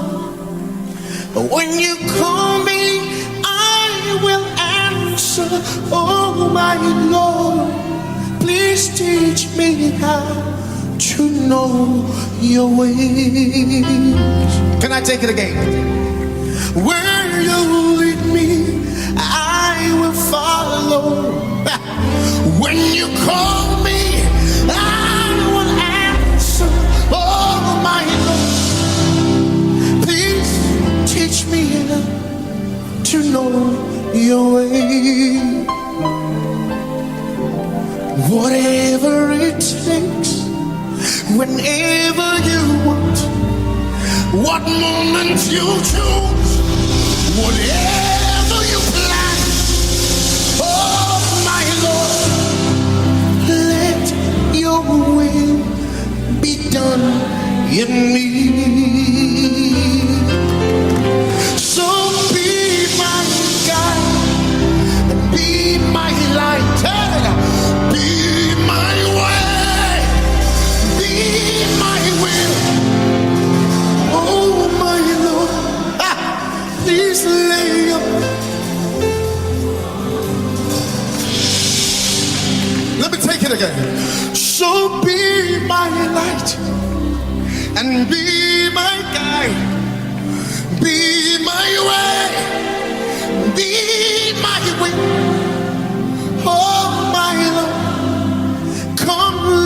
[SPEAKER 3] When you call me, I will answer. Oh my Lord, please teach me how to know your ways. Can I take it again? Where you lead me, I will follow. When you call me, I will answer. Oh my Lord, please teach me to know your way. Whatever it takes, whenever you want, what moment you choose, whatever you plan. Oh my Lord, let your will be done in me. So be my guide and be my light. Be my way, be my will. Oh my Lord, please lay up. Let me take it again. So be my light and be my guide. Be my way, be my way. Oh my Lord.